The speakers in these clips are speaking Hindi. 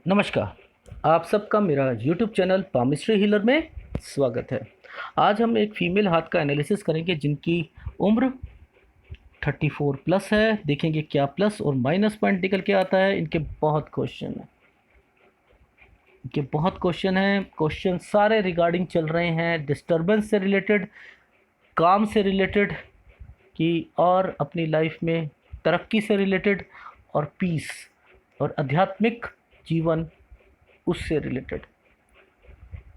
नमस्कार। आप सबका मेरा YouTube चैनल पामिस्ट्री हीलर में स्वागत है। आज हम एक फ़ीमेल हाथ का एनालिसिस करेंगे जिनकी उम्र 34 प्लस है। देखेंगे क्या प्लस और माइनस पॉइंट निकल के आता है। इनके बहुत क्वेश्चन हैं। क्वेश्चन सारे रिगार्डिंग चल रहे हैं डिस्टरबेंस से रिलेटेड, काम से रिलेटेड कि और अपनी लाइफ में तरक्की से रिलेटेड और पीस और आध्यात्मिक जीवन उससे रिलेटेड,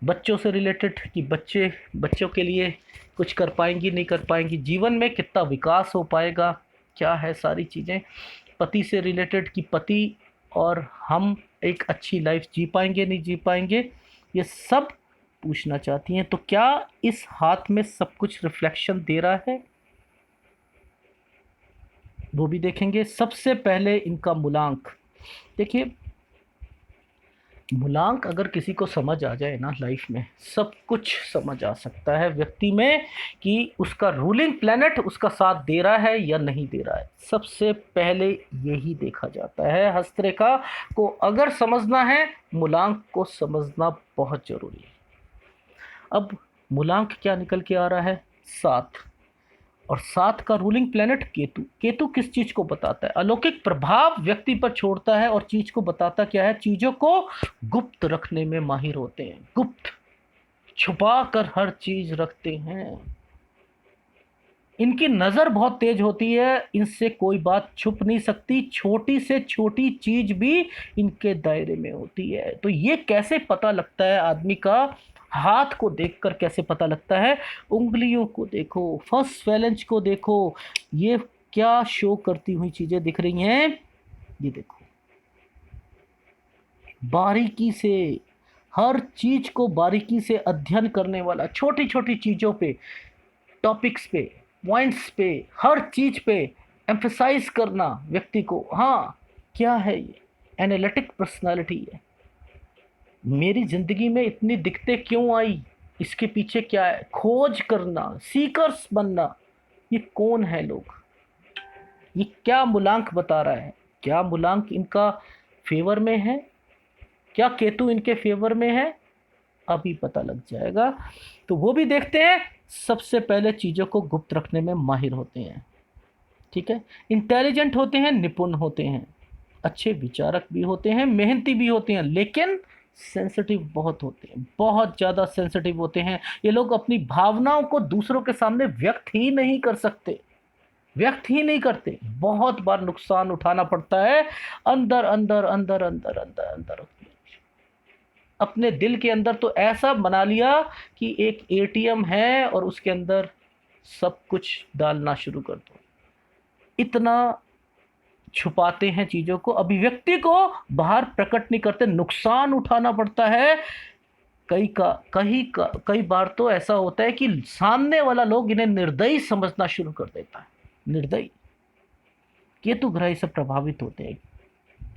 बच्चों से रिलेटेड कि बच्चों के लिए कुछ कर पाएंगी नहीं कर पाएंगी, जीवन में कितना विकास हो पाएगा, क्या है सारी चीज़ें। पति से रिलेटेड कि पति और हम एक अच्छी लाइफ जी पाएंगे नहीं जी पाएंगे, ये सब पूछना चाहती हैं। तो क्या इस हाथ में सब कुछ रिफ्लेक्शन दे रहा है, वो भी देखेंगे। सबसे पहले इनका मूलांक देखिए। मूलांक अगर किसी को समझ आ जाए ना, लाइफ में सब कुछ समझ आ सकता है व्यक्ति में कि उसका रूलिंग प्लैनेट उसका साथ दे रहा है या नहीं दे रहा है। सबसे पहले यही देखा जाता है। हस्तरेखा को अगर समझना है, मूलांक को समझना बहुत जरूरी है। अब मूलांक क्या निकल के आ रहा है? 7। और 7 का रूलिंग प्लेनेट केतु। केतु किस चीज को बताता है? अलौकिक प्रभाव व्यक्ति पर छोड़ता है। और चीज को बताता क्या है? चीजों को गुप्त रखने में माहिर होते हैं। गुप्त, छुपा कर हर चीज रखते हैं। इनकी नजर बहुत तेज होती है, इनसे कोई बात छुप नहीं सकती। छोटी से छोटी चीज भी इनके दायरे में होती है। तो ये कैसे पता लगता है आदमी का? हाथ को देखकर कैसे पता लगता है? उंगलियों को देखो, फर्स्ट फैलेंज को देखो। ये क्या शो करती हुई चीजें दिख रही हैं? ये देखो, बारीकी से, हर चीज को बारीकी से अध्ययन करने वाला, छोटी छोटी चीजों पे, टॉपिक्स पे, पॉइंट्स पे, हर चीज पे एम्फसाइज करना व्यक्ति को। हाँ, क्या है ये? एनालिटिक पर्सनालिटी है। मेरी जिंदगी में इतनी दिक्कतें क्यों आई, इसके पीछे क्या है? खोज करना, सीकर्स बनना। ये कौन है लोग? ये क्या मूलांक बता रहा है? क्या मूलांक इनका फेवर में है? क्या केतु इनके फेवर में है? अभी पता लग जाएगा। तो वो भी देखते हैं। सबसे पहले चीज़ों को गुप्त रखने में माहिर होते हैं, ठीक है। इंटेलिजेंट होते हैं, निपुण होते हैं, अच्छे विचारक भी होते हैं, मेहनती भी होते हैं, लेकिन सेंसिटिव बहुत होते हैं, बहुत ज़्यादा सेंसिटिव होते हैं। ये लोग अपनी भावनाओं को दूसरों के सामने व्यक्त ही नहीं कर सकते, व्यक्त ही नहीं करते। बहुत बार नुकसान उठाना पड़ता है। अंदर अंदर अंदर अंदर अंदर अंदर अपने दिल के अंदर तो ऐसा बना लिया कि एक एटीएम है और उसके अंदर सब कुछ डालना शुरू कर दो। इतना छुपाते हैं चीज़ों को, अभिव्यक्ति को बाहर प्रकट नहीं करते। नुकसान उठाना पड़ता है। कई बार तो ऐसा होता है कि सामने वाला लोग इन्हें निर्दयी समझना शुरू कर देता है। निर्दयी। केतु ग्रह से प्रभावित होते हैं।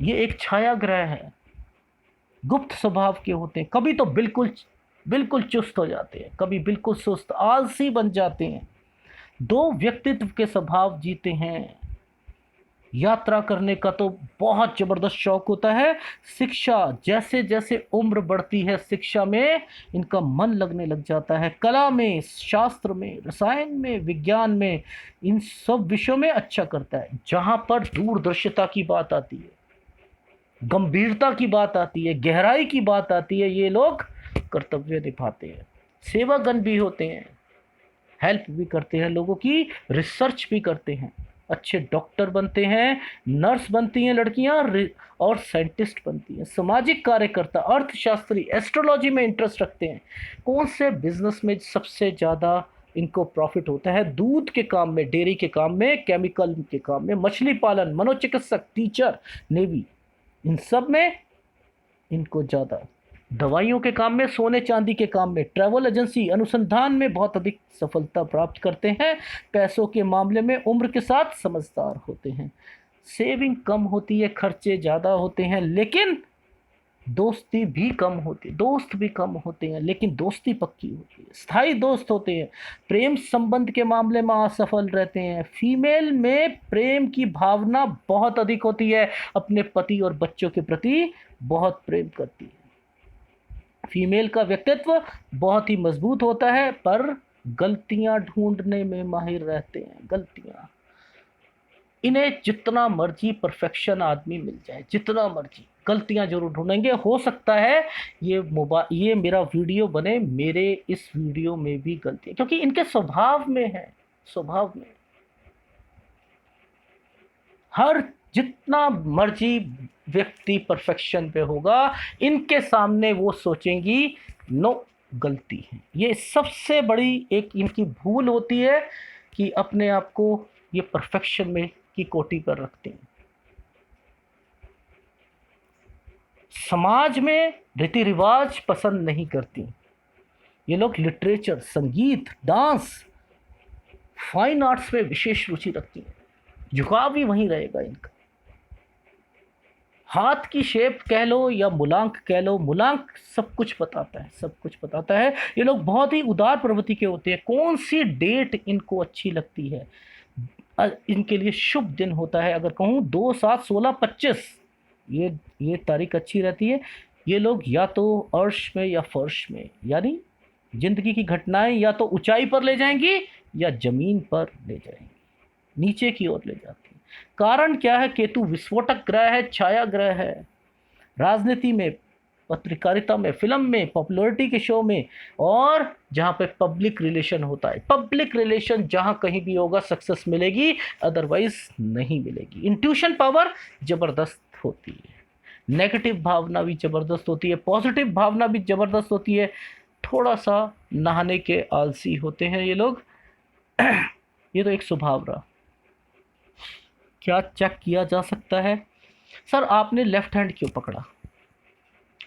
ये एक छाया ग्रह है, गुप्त स्वभाव के होते हैं। कभी तो बिल्कुल बिल्कुल चुस्त हो जाते हैं, कभी बिल्कुल सुस्त आलसी बन जाते हैं। दो व्यक्तित्व के स्वभाव जीते हैं। यात्रा करने का तो बहुत जबरदस्त शौक होता है। शिक्षा, जैसे जैसे उम्र बढ़ती है, शिक्षा में इनका मन लगने लग जाता है। कला में, शास्त्र में, रसायन में, विज्ञान में, इन सब विषयों में अच्छा करता है। जहाँ पर दूरदर्शिता की बात आती है, गंभीरता की बात आती है, गहराई की बात आती है, ये लोग कर्तव्य निभाते हैं। सेवागन भी होते हैं, हेल्प भी करते हैं लोगों की, रिसर्च भी करते हैं, अच्छे डॉक्टर बनते हैं, नर्स बनती हैं लड़कियां, और साइंटिस्ट बनती हैं, सामाजिक कार्यकर्ता, अर्थशास्त्री, एस्ट्रोलॉजी में इंटरेस्ट रखते हैं। कौन से बिजनेस में सबसे ज़्यादा इनको प्रॉफिट होता है? दूध के काम में, डेयरी के काम में, केमिकल के काम में, मछली पालन, मनोचिकित्सक, टीचर, नेवी, इन सब में इनको ज़्यादा। दवाइयों के काम में, सोने चांदी के काम में, ट्रैवल एजेंसी, अनुसंधान में बहुत अधिक सफलता प्राप्त करते हैं। पैसों के मामले में उम्र के साथ समझदार होते हैं। सेविंग कम होती है, खर्चे ज़्यादा होते हैं, लेकिन दोस्ती भी कम होती है, दोस्त भी कम होते हैं, लेकिन दोस्ती पक्की होती है, स्थायी दोस्त होते हैं। प्रेम संबंध के मामले में असफल रहते हैं। फीमेल में प्रेम की भावना बहुत अधिक होती है, अपने पति और बच्चों के प्रति बहुत प्रेम करती है। फीमेल का व्यक्तित्व बहुत ही मजबूत होता है, पर गलतियां ढूंढने में माहिर रहते हैं। गलतियां, इन्हें जितना मर्जी परफेक्शन आदमी मिल जाए, जितना मर्जी, गलतियां जरूर ढूंढेंगे। हो सकता है ये मेरा वीडियो बने, मेरे इस वीडियो में भी गलती है, क्योंकि इनके स्वभाव में है, स्वभाव में। हर जितना मर्जी व्यक्ति परफेक्शन पे होगा, इनके सामने वो सोचेंगी नो, गलती है। ये सबसे बड़ी एक इनकी भूल होती है कि अपने आप को ये परफेक्शन में की कोटि पर रखते हैं। समाज में रीति रिवाज पसंद नहीं करती ये लोग। लिटरेचर, संगीत, डांस, फाइन आर्ट्स में विशेष रुचि रखती हैं। झुकाव भी वहीं रहेगा इनका। हाथ की शेप कह लो या मूलांक कह लो, मूलांक सब कुछ बताता है, सब कुछ बताता है। ये लोग बहुत ही उदार प्रवृत्ति के होते हैं। कौन सी डेट इनको अच्छी लगती है, इनके लिए शुभ दिन होता है, अगर कहूँ 2, 7, 16, 25, ये तारीख अच्छी रहती है। ये लोग या तो अर्श में या फर्श में, यानी जिंदगी की घटनाएं या तो ऊंचाई पर ले जाएंगी या जमीन पर ले जाएंगी, नीचे की ओर ले जाती है। कारण क्या है? केतु विस्फोटक ग्रह है, छाया ग्रह है। राजनीति में, पत्रकारिता में, फिल्म में, पॉपुलैरिटी के शो में, और जहाँ पे पब्लिक रिलेशन होता है, पब्लिक रिलेशन जहाँ कहीं भी होगा सक्सेस मिलेगी, अदरवाइज नहीं मिलेगी। इंट्यूशन पावर जबरदस्त होती है। नेगेटिव भावना भी जबरदस्त होती है, पॉजिटिव भावना भी जबरदस्त होती है। थोड़ा सा नहाने के आलसी होते हैं ये लोग। ये तो एक स्वभाव रहा। क्या चेक किया जा सकता है? सर आपने लेफ्ट हैंड क्यों पकड़ा,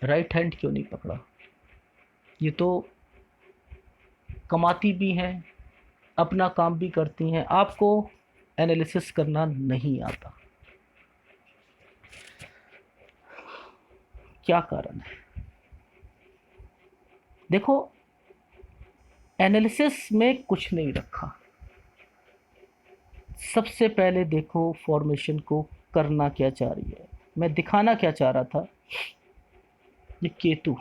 राइट हैंड क्यों नहीं पकड़ा? ये तो कमाती भी हैं, अपना काम भी करती हैं, आपको एनालिसिस करना नहीं आता। क्या कारण है? देखो, एनालिसिस में कुछ नहीं रखा। सबसे पहले देखो फॉर्मेशन को करना क्या चाह रही है। मैं दिखाना क्या चाह रहा था, ये केतु,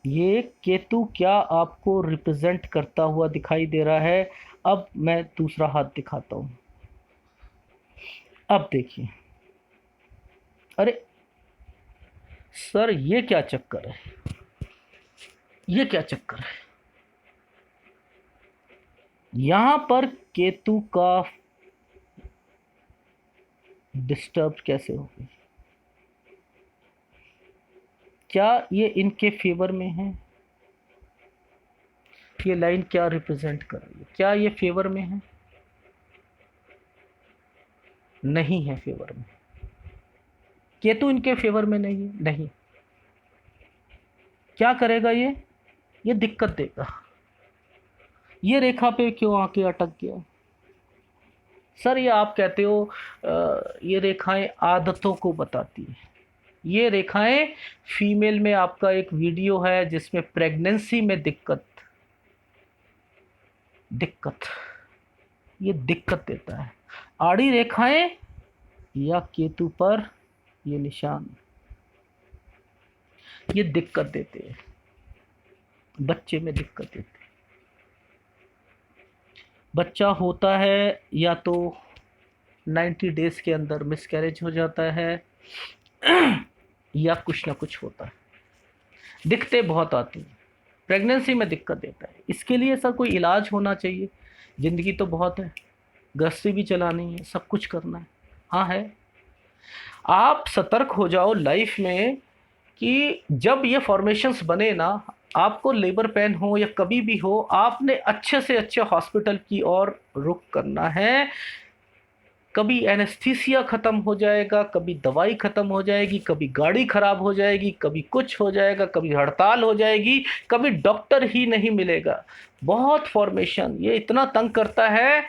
ये केतु क्या आपको रिप्रेजेंट करता हुआ दिखाई दे रहा है? अब मैं दूसरा हाथ दिखाता हूं। अब देखिए, अरे सर ये क्या चक्कर है, ये क्या चक्कर है? यहां पर केतु का डिस्टर्ब कैसे हो गई? क्या ये इनके फेवर में है? ये लाइन क्या रिप्रेजेंट कर रही है? क्या ये फेवर में है? नहीं है फेवर में। केतु इनके फेवर में नहीं है, नहीं। क्या करेगा ये दिक्कत देगा। ये रेखा पे क्यों आके अटक गया? सर ये आप कहते हो ये रेखाएं आदतों को बताती हैं। ये रेखाएं, फीमेल में आपका एक वीडियो है जिसमें प्रेगनेंसी में दिक्कत ये दिक्कत देता है। आड़ी रेखाएं या केतु पर ये निशान, ये दिक्कत देते हैं, बच्चे में दिक्कत देते हैं। बच्चा होता है या तो 90 डेज के अंदर मिसकैरेज हो जाता है या कुछ ना कुछ होता है। दिक्कतें बहुत आती हैं, प्रेगनेंसी में दिक्कत देता है। इसके लिए सर कोई इलाज होना चाहिए। ज़िंदगी तो बहुत है, गृहस्थी भी चलानी है, सब कुछ करना है। हाँ है, आप सतर्क हो जाओ लाइफ में कि जब ये फॉर्मेशंस बने ना, आपको लेबर पेन हो या कभी भी हो, आपने अच्छे से अच्छे हॉस्पिटल की ओर रुख करना है। कभी एनेस्थीसिया ख़त्म हो जाएगा, कभी दवाई ख़त्म हो जाएगी, कभी गाड़ी ख़राब हो जाएगी, कभी कुछ हो जाएगा, कभी हड़ताल हो जाएगी, कभी डॉक्टर ही नहीं मिलेगा। बहुत फॉर्मेशन ये इतना तंग करता है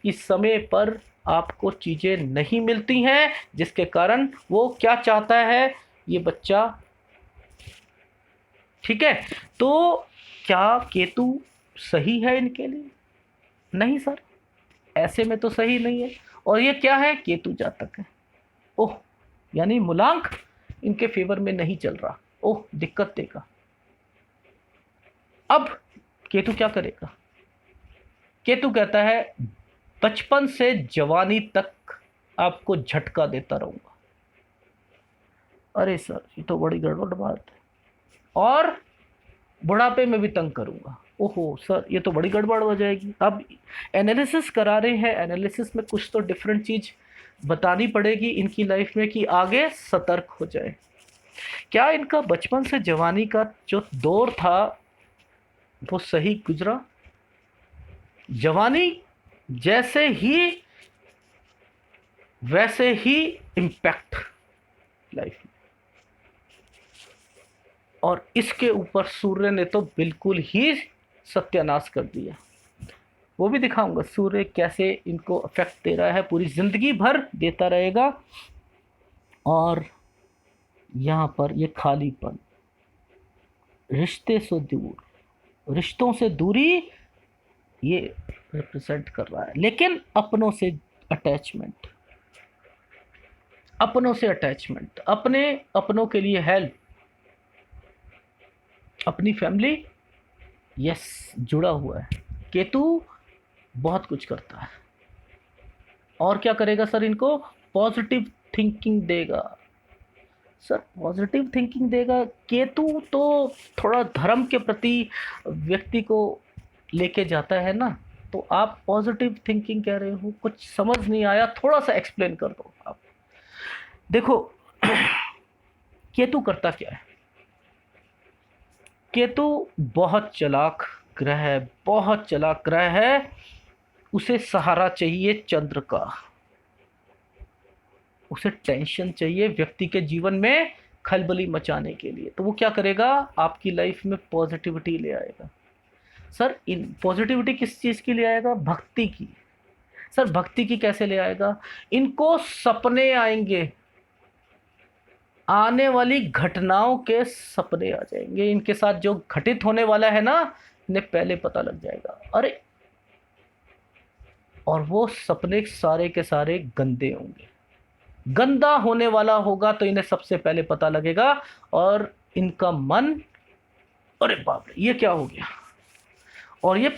कि समय पर आपको चीज़ें नहीं मिलती हैं, जिसके कारण वो क्या चाहता है ये बच्चा। ठीक है, तो क्या केतु सही है इनके लिए? नहीं सर, ऐसे में तो सही नहीं है। और ये क्या है? केतु जातक है। ओह, यानी मूलांक इनके फेवर में नहीं चल रहा। ओह, दिक्कत देगा। अब केतु क्या करेगा? केतु कहता है बचपन से जवानी तक आपको झटका देता रहूंगा। अरे सर, ये तो बड़ी गड़बड़ बात है। और बुढ़ापे में भी तंग करूंगा। ओहो सर, ये तो बड़ी गड़बड़ हो जाएगी। अब एनालिसिस करा रहे हैं, एनालिसिस में कुछ तो डिफरेंट चीज बतानी पड़ेगी इनकी लाइफ में कि आगे सतर्क हो जाए। क्या इनका बचपन से जवानी का जो दौर था वो सही गुजरा? जवानी जैसे ही वैसे ही इम्पैक्ट लाइफ में। और इसके ऊपर सूर्य ने तो बिल्कुल ही सत्यानाश कर दिया। वो भी दिखाऊंगा सूर्य कैसे इनको अफेक्ट दे रहा है, पूरी जिंदगी भर देता रहेगा। और यहाँ पर ये खालीपन, रिश्ते से दूर, रिश्तों से दूरी ये रिप्रेजेंट कर रहा है। लेकिन अपनों से अटैचमेंट, अपनों से अटैचमेंट, अपने अपनों के लिए हेल्प, अपनी फैमिली, यस, जुड़ा हुआ है। केतु बहुत कुछ करता है। और क्या करेगा सर? इनको पॉजिटिव थिंकिंग देगा। सर पॉजिटिव थिंकिंग देगा, केतु तो थोड़ा धर्म के प्रति व्यक्ति को लेके जाता है ना। तो आप पॉजिटिव थिंकिंग कह रहे हो, कुछ समझ नहीं आया, थोड़ा सा एक्सप्लेन कर दो आप। देखो केतु करता क्या है? केतु बहुत चालाक ग्रह है, बहुत चालाक ग्रह है। उसे सहारा चाहिए चंद्र का, उसे टेंशन चाहिए व्यक्ति के जीवन में खलबली मचाने के लिए। तो वो क्या करेगा? आपकी लाइफ में पॉजिटिविटी ले आएगा। सर इन पॉजिटिविटी किस चीज़ की ले आएगा? भक्ति की। सर भक्ति की कैसे ले आएगा? इनको सपने आएंगे, आने वाली घटनाओं के सपने आ जाएंगे। इनके साथ जो घटित होने वाला है ना, इन्हें पहले पता लग जाएगा। अरे, और वो सपने सारे के सारे गंदे होंगे, गंदा होने वाला होगा, तो इन्हें सबसे पहले पता लगेगा। और इनका मन, अरे बाप रे ये क्या हो गया। और ये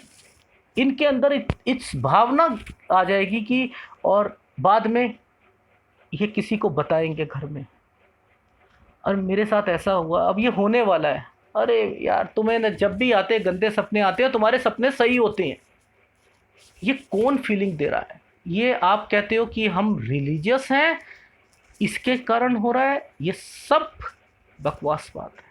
इनके अंदर इस भावना आ जाएगी कि, और बाद में ये किसी को बताएंगे घर में, और मेरे साथ ऐसा हुआ, अब ये होने वाला है। अरे यार, तुम्हें न जब भी आते गंदे सपने आते हैं, तुम्हारे सपने सही होते हैं। ये कौन फीलिंग दे रहा है? ये आप कहते हो कि हम रिलीजियस हैं, इसके कारण हो रहा है। ये सब बकवास बात है,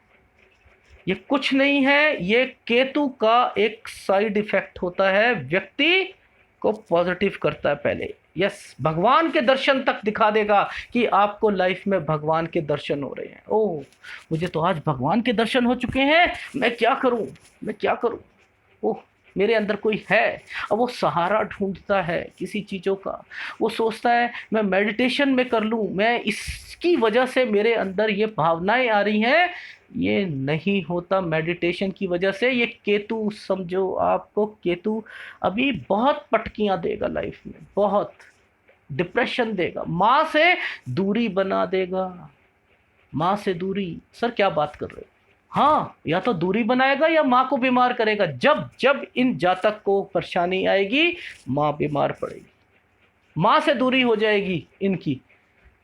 ये कुछ नहीं है। ये केतु का एक साइड इफेक्ट होता है, व्यक्ति को पॉजिटिव करता है पहले। यस, भगवान के दर्शन तक दिखा देगा कि आपको लाइफ में भगवान के दर्शन हो रहे हैं। ओह, मुझे तो आज भगवान के दर्शन हो चुके हैं, मैं क्या करूं, मैं क्या करूं। ओह, मेरे अंदर कोई है। अब वो सहारा ढूंढता है किसी चीज़ों का। वो सोचता है मैं मेडिटेशन में कर लूं, मैं इसकी वजह से मेरे अंदर ये भावनाएं आ रही हैं। ये नहीं होता मेडिटेशन की वजह से। ये केतु समझो, आपको केतु अभी बहुत पटकियां देगा लाइफ में, बहुत डिप्रेशन देगा, माँ से दूरी बना देगा। माँ से दूरी, सर क्या बात कर रहे हो? हाँ, या तो दूरी बनाएगा या माँ को बीमार करेगा। जब जब इन जातक को परेशानी आएगी, माँ बीमार पड़ेगी, माँ से दूरी हो जाएगी इनकी।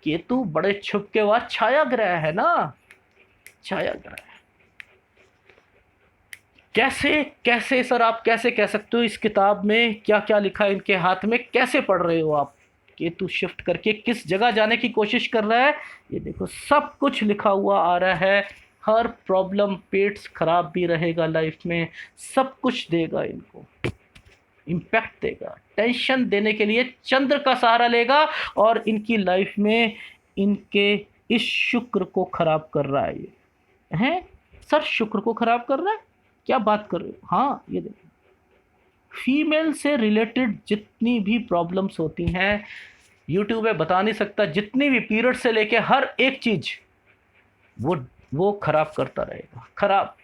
केतु बड़े छुप के बाद छाया ग्रह है ना, छाया ग्रह है। कैसे कैसे सर, आप कैसे कह सकते हो? इस किताब में क्या क्या लिखा है इनके हाथ में, कैसे पढ़ रहे हो आप? केतु शिफ्ट करके किस जगह जाने की कोशिश कर रहा है, ये देखो सब कुछ लिखा हुआ आ रहा है। हर प्रॉब्लम, पेट खराब भी रहेगा लाइफ में, सब कुछ देगा इनको, इम्पैक्ट देगा। टेंशन देने के लिए चंद्र का सहारा लेगा, और इनकी लाइफ में इनके इस शुक्र को खराब कर रहा है। ये है सर, शुक्र को खराब कर रहा है, क्या बात कर रहे हो? हाँ, ये देखो फीमेल से रिलेटेड जितनी भी प्रॉब्लम्स होती हैं, यूट्यूब में बता नहीं सकता, जितनी भी पीरियड से लेके हर एक चीज़ वो खराब करता रहेगा, खराब।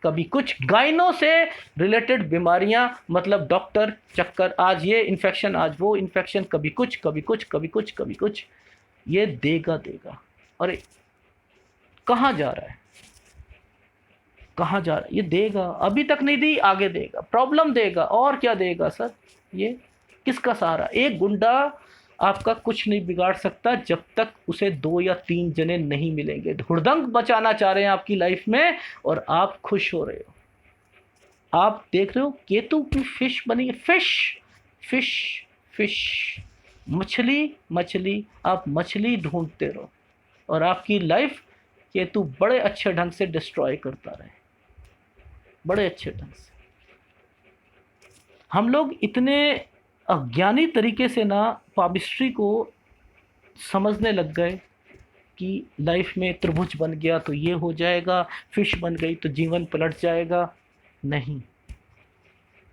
कभी कुछ गाइनों से रिलेटेड बीमारियां, मतलब डॉक्टर चक्कर, आज ये इन्फेक्शन, आज वो इन्फेक्शन, कभी कुछ कभी कुछ कभी कुछ कभी कुछ, ये देगा देगा। अरे कहाँ जा रहा है, कहाँ जा रहा है, ये देगा। अभी तक नहीं दी, आगे देगा, प्रॉब्लम देगा, और क्या देगा सर। ये किसका सहारा? एक गुंडा आपका कुछ नहीं बिगाड़ सकता जब तक उसे 2 या 3 जने नहीं मिलेंगे। हुड़दंग बचाना चाह रहे हैं आपकी लाइफ में, और आप खुश हो रहे हो। आप देख रहे हो केतु की फिश बनी है, फिश फिश फिश, मछली मछली, आप मछली ढूंढते रहो, और आपकी लाइफ केतु बड़े अच्छे ढंग से डिस्ट्रॉय करता रहे, बड़े अच्छे ढंग से। हम लोग इतने अज्ञानी तरीके से ना पापिस्ट्री को समझने लग गए कि लाइफ में त्रिभुज बन गया तो ये हो जाएगा, फिश बन गई तो जीवन पलट जाएगा। नहीं,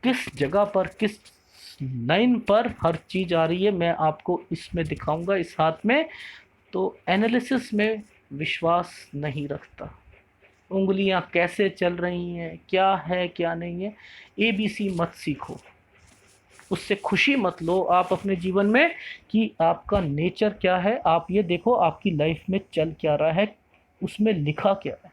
किस जगह पर, किस लाइन पर हर चीज़ आ रही है, मैं आपको इसमें दिखाऊंगा, इस हाथ में। तो एनालिसिस में विश्वास नहीं रखता, उंगलियां कैसे चल रही हैं, क्या है क्या नहीं है, ABC मत सीखो, उससे खुशी मत लो आप अपने जीवन में कि आपका नेचर क्या है। आप ये देखो आपकी लाइफ में चल क्या रहा है, उसमें लिखा क्या है।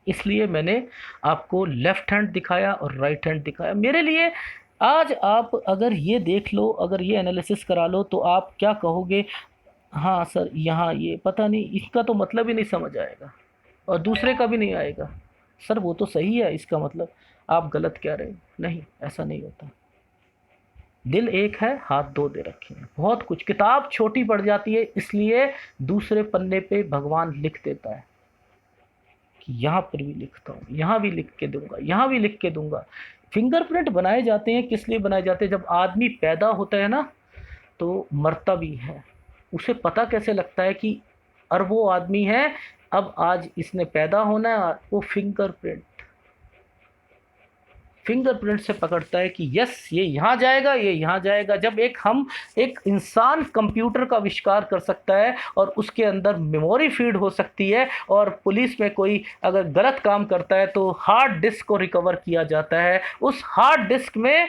इसलिए मैंने आपको लेफ्ट हैंड दिखाया और राइट हैंड दिखाया। मेरे लिए आज आप अगर ये देख लो, अगर ये एनालिसिस करा लो, तो आप क्या कहोगे, हाँ सर यहाँ ये पता नहीं, इसका तो मतलब ही नहीं समझ आएगा, और दूसरे का भी नहीं आएगा। सर वो तो सही है, इसका मतलब आप गलत कह रहे हो। नहीं, ऐसा नहीं होता। दिल एक है, हाथ दो दे रखे हैं। बहुत कुछ, किताब छोटी पड़ जाती है, इसलिए दूसरे पन्ने पे भगवान लिख देता है कि यहाँ पर भी लिखता हूँ, यहाँ भी लिख के दूंगा, यहाँ भी लिख के दूंगा। फिंगरप्रिंट बनाए जाते हैं, किस लिए बनाए जाते हैं? जब आदमी पैदा होता है ना, तो मरता भी है, उसे पता कैसे लगता है कि और वो आदमी है, अब आज इसने पैदा होना है, वो फिंगरप्रिंट से पकड़ता है कि यस ये यहाँ जाएगा, ये यहाँ जाएगा। जब एक इंसान कंप्यूटर का आविष्कार कर सकता है और उसके अंदर मेमोरी फीड हो सकती है, और पुलिस में कोई अगर गलत काम करता है तो हार्ड डिस्क को रिकवर किया जाता है, उस हार्ड डिस्क में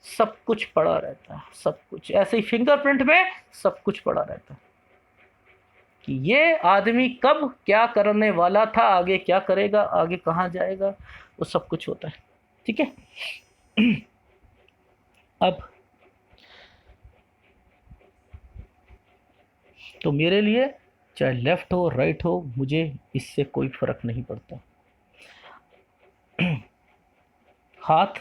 सब कुछ पड़ा रहता है, सब कुछ। ऐसे ही फिंगरप्रिंट में सब कुछ पड़ा रहता है कि ये आदमी कब क्या करने वाला था, आगे क्या करेगा, आगे कहाँ जाएगा, वो सब कुछ होता है। ठीक है। अब तो मेरे लिए चाहे लेफ्ट हो राइट हो, मुझे इससे कोई फर्क नहीं पड़ता। हाथ,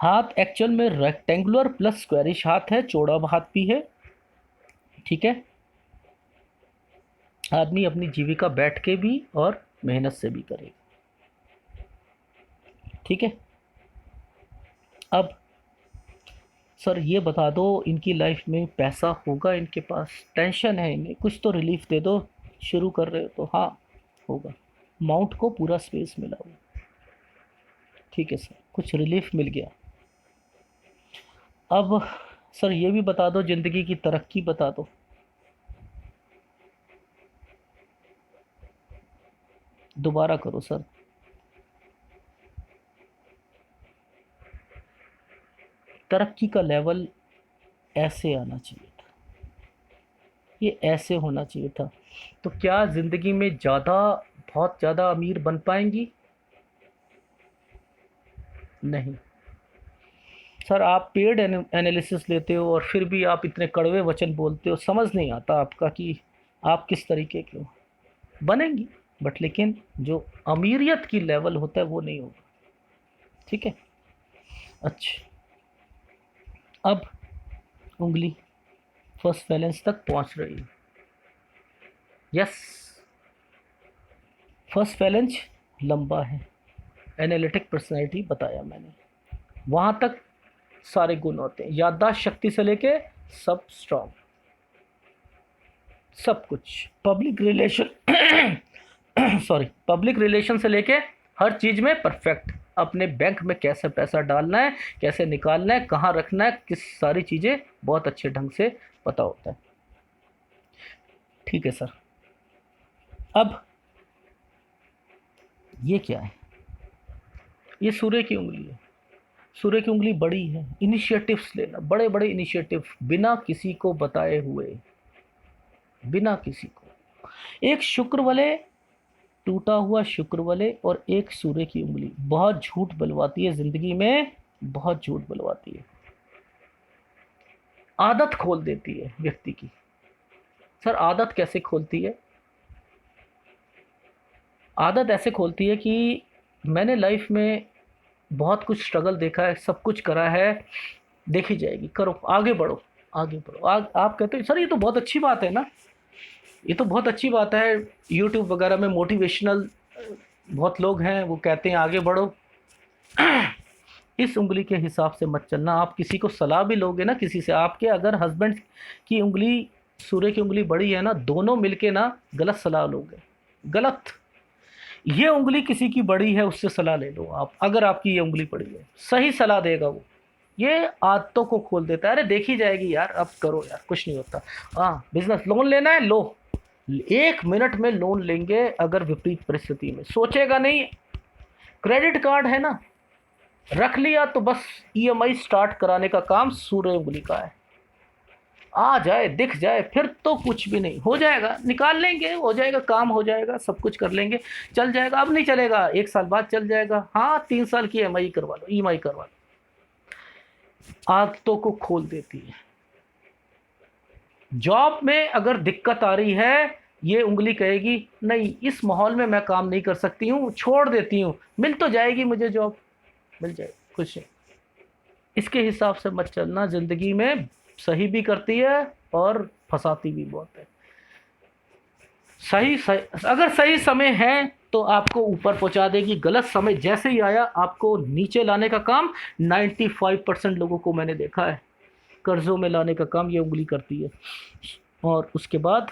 हाथ एक्चुअल में रेक्टेंगुलर प्लस स्क्वायरिश हाथ है, चौड़ा हाथ भी है। ठीक है, आदमी अपनी जीविका बैठ के भी और मेहनत से भी करेगा। ठीक है। अब सर ये बता दो, इनकी लाइफ में पैसा होगा, इनके पास टेंशन है, इन्हें कुछ तो रिलीफ दे दो। शुरू कर रहे हो तो हाँ होगा, माउंट को पूरा स्पेस मिला हुआ। ठीक है सर, कुछ रिलीफ मिल गया। अब सर ये भी बता दो, ज़िंदगी की तरक्की बता दो। दोबारा करो सर। तरक्की का लेवल ऐसे आना चाहिए था, ये ऐसे होना चाहिए था। तो क्या ज़िंदगी में बहुत ज़्यादा अमीर बन पाएंगी? नहीं सर, आप पेड एनालिसिस लेते हो और फिर भी आप इतने कड़वे वचन बोलते हो, समझ नहीं आता आपका कि आप किस तरीके के हो। बनेंगी, बट लेकिन जो अमीरियत की लेवल होता है वो नहीं होगा। ठीक है। अच्छा, अब उंगली फर्स्ट बैलेंस तक पहुंच रही है। यस, फर्स्ट बैलेंस लंबा है, एनालिटिक पर्सनैलिटी बताया मैंने, वहाँ तक सारे गुण होते हैं, याददाश्त शक्ति से लेके सब स्ट्रॉन्ग, सब कुछ। Public relation sorry, public relation से लेके हर चीज़ में परफेक्ट, अपने बैंक में कैसे पैसा डालना है, कैसे निकालना है, कहाँ रखना है, किस सारी चीज़ें बहुत अच्छे ढंग से पता होता है। ठीक है सर। अब ये क्या है? ये सूर्य की उंगली है। सूर्य की उंगली बड़ी है, इनिशिएटिव्स लेना, बड़े बड़े इनिशिएटिव बिना किसी को बताए हुए, बिना किसी को। एक शुक्र वाले, टूटा हुआ शुक्र वाले और एक सूर्य की उंगली बहुत झूठ बुलवाती है जिंदगी में, बहुत झूठ बुलवाती है। आदत खोल देती है व्यक्ति की। सर आदत कैसे खोलती है? आदत ऐसे खोलती है कि मैंने लाइफ में बहुत कुछ स्ट्रगल देखा है, सब कुछ करा है, देखी जाएगी, करो, आगे बढ़ो, आगे बढ़ो। आप कहते हो सर ये तो बहुत अच्छी बात है ना, ये तो बहुत अच्छी बात है, यूट्यूब वगैरह में मोटिवेशनल बहुत लोग हैं, वो कहते हैं आगे बढ़ो। इस उंगली के हिसाब से मत चलना। आप किसी को सलाह भी लोगे ना, किसी से, आपके अगर हस्बैंड की उंगली, सूर्य की उंगली बड़ी है ना, दोनों मिलके ना गलत सलाह लोगे, गलत। ये उंगली किसी की बड़ी है, उससे सलाह ले लो आप, अगर आपकी ये उंगली बड़ी है, सही सलाह देगा वो। ये आदतों को खोल देता है। अरे देखी जाएगी यार, अब करो यार, कुछ नहीं होता। हाँ, बिजनेस लोन लेना है, लो, 1 मिनट में लोन लेंगे। अगर विपरीत परिस्थिति में सोचेगा नहीं, क्रेडिट कार्ड है ना, रख लिया तो बस ईएमआई स्टार्ट कराने का काम सूर्य उंगली का है। आ जाए, दिख जाए, फिर तो कुछ भी नहीं, हो जाएगा, निकाल लेंगे, हो जाएगा, काम हो जाएगा, सब कुछ कर लेंगे, चल जाएगा। अब नहीं चलेगा, 1 साल बाद चल जाएगा, हाँ 3 साल की ईएमआई करवा लो, ईएमआई करवा लो। आदतों को खोल देती है। जॉब में अगर दिक्कत आ रही है, ये उंगली कहेगी नहीं, इस माहौल में मैं काम नहीं कर सकती हूँ, छोड़ देती हूँ, मिल तो जाएगी मुझे जॉब, मिल जाएगी, कुछ नहीं। इसके हिसाब से मत चलना, जिंदगी में सही भी करती है और फंसाती भी बहुत है। अगर सही समय है तो आपको ऊपर पहुंचा देगी, गलत समय जैसे ही आया आपको नीचे लाने का काम 95% लोगों को मैंने देखा है, कर्जों में लाने का काम ये उंगली करती है। और उसके बाद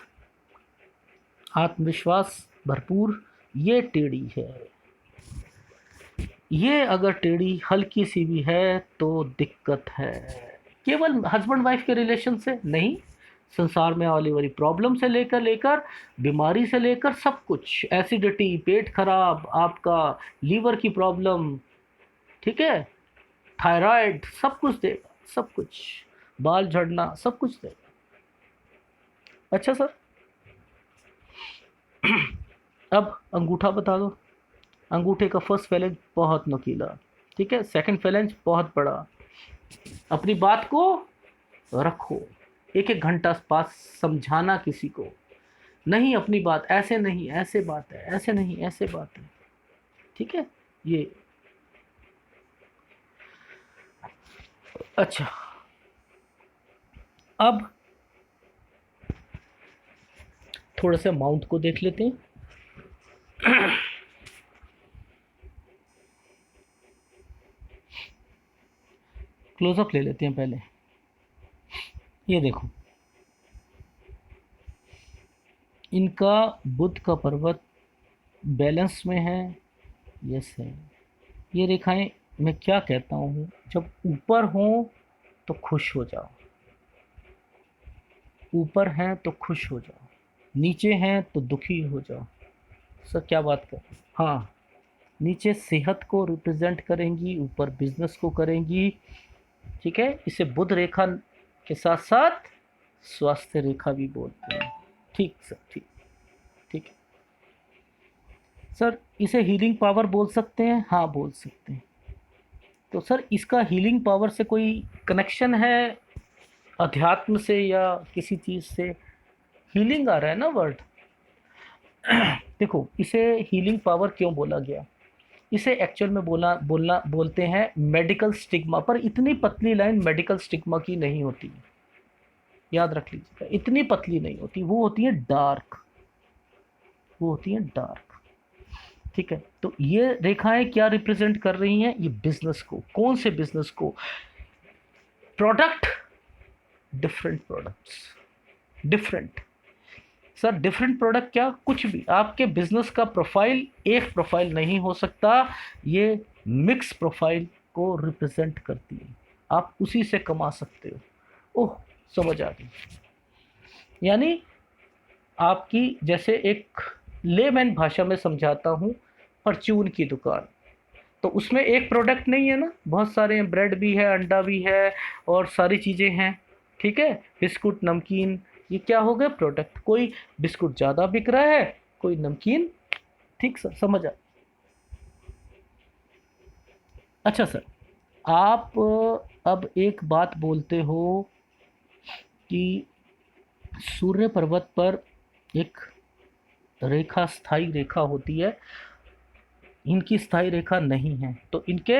आत्मविश्वास भरपूर, ये टेढ़ी है। ये अगर टेढ़ी हल्की सी भी है तो दिक्कत है। केवल हस्बैंड वाइफ के रिलेशन से नहीं, संसार में आने वाली प्रॉब्लम से लेकर लेकर बीमारी से लेकर सब कुछ, एसिडिटी, पेट खराब, आपका लीवर की प्रॉब्लम, ठीक है, थायराइड, सब कुछ देगा, सब कुछ, बाल झड़ना, सब कुछ देगा। अच्छा सर, अब अंगूठा बता दो। अंगूठे का फर्स्ट फैलेंज बहुत नुकीला, ठीक है, सेकंड फैलेंज बहुत बड़ा। अपनी बात को रखो, 1-1 घंटा पास समझाना किसी को, नहीं अपनी बात ऐसे नहीं, ऐसे बात है, ऐसे नहीं, ऐसे बात है, ठीक है ये। अच्छा, अब थोड़ा सा माउंट को देख लेते हैं। क्लोजअप ले लेते हैं पहले। ये देखो, इनका बुध का पर्वत बैलेंस में है, यस है। ये रेखाएं, मैं क्या कहता हूँ, जब ऊपर हो तो खुश हो जाओ, ऊपर हैं तो खुश हो जाओ, नीचे हैं तो दुखी हो जाओ। सर क्या बात कर, हाँ, नीचे सेहत को रिप्रेजेंट करेंगी, ऊपर बिजनेस को करेंगी, ठीक है। इसे बुध रेखा के साथ साथ स्वास्थ्य रेखा भी बोलते हैं। ठीक सर, ठीक, ठीक है सर। इसे हीलिंग पावर बोल सकते हैं, हाँ बोल सकते हैं। तो सर इसका हीलिंग पावर से कोई कनेक्शन है अध्यात्म से या किसी चीज़ से? हीलिंग आ रहा है ना वर्ड। देखो, इसे हीलिंग पावर क्यों बोला गया, इसे एक्चुअल में बोलते हैं मेडिकल स्टिग्मा, पर इतनी पतली लाइन मेडिकल स्टिग्मा की नहीं होती, याद रख लीजिएगा, इतनी पतली नहीं होती, वो होती है डार्क, वो होती है डार्क, ठीक है। तो ये रेखाएं क्या रिप्रेजेंट कर रही हैं? ये बिजनेस को, कौन से बिजनेस को? Product, different products, different sir different product क्या, कुछ भी। आपके बिजनेस का प्रोफाइल एक प्रोफाइल नहीं हो सकता, ये मिक्स प्रोफाइल को रिप्रेजेंट करती है, आप उसी से कमा सकते हो। ओह, समझ आ गई। यानी आपकी, जैसे एक लेमैन भाषा में समझाता हूँ, परचून की दुकान, तो उसमें एक प्रोडक्ट नहीं है ना, बहुत सारे हैं, ब्रेड भी है, अंडा भी है, और सारी चीज़ें हैं, ठीक है, बिस्कुट, नमकीन, ये क्या हो गए प्रोडक्ट। कोई बिस्कुट ज़्यादा बिक रहा है, कोई नमकीन, ठीक सर, समझ आ। अच्छा सर, आप अब एक बात बोलते हो कि सूर्य पर्वत पर एक रेखा, स्थाई रेखा होती है, इनकी स्थाई रेखा नहीं है, तो इनके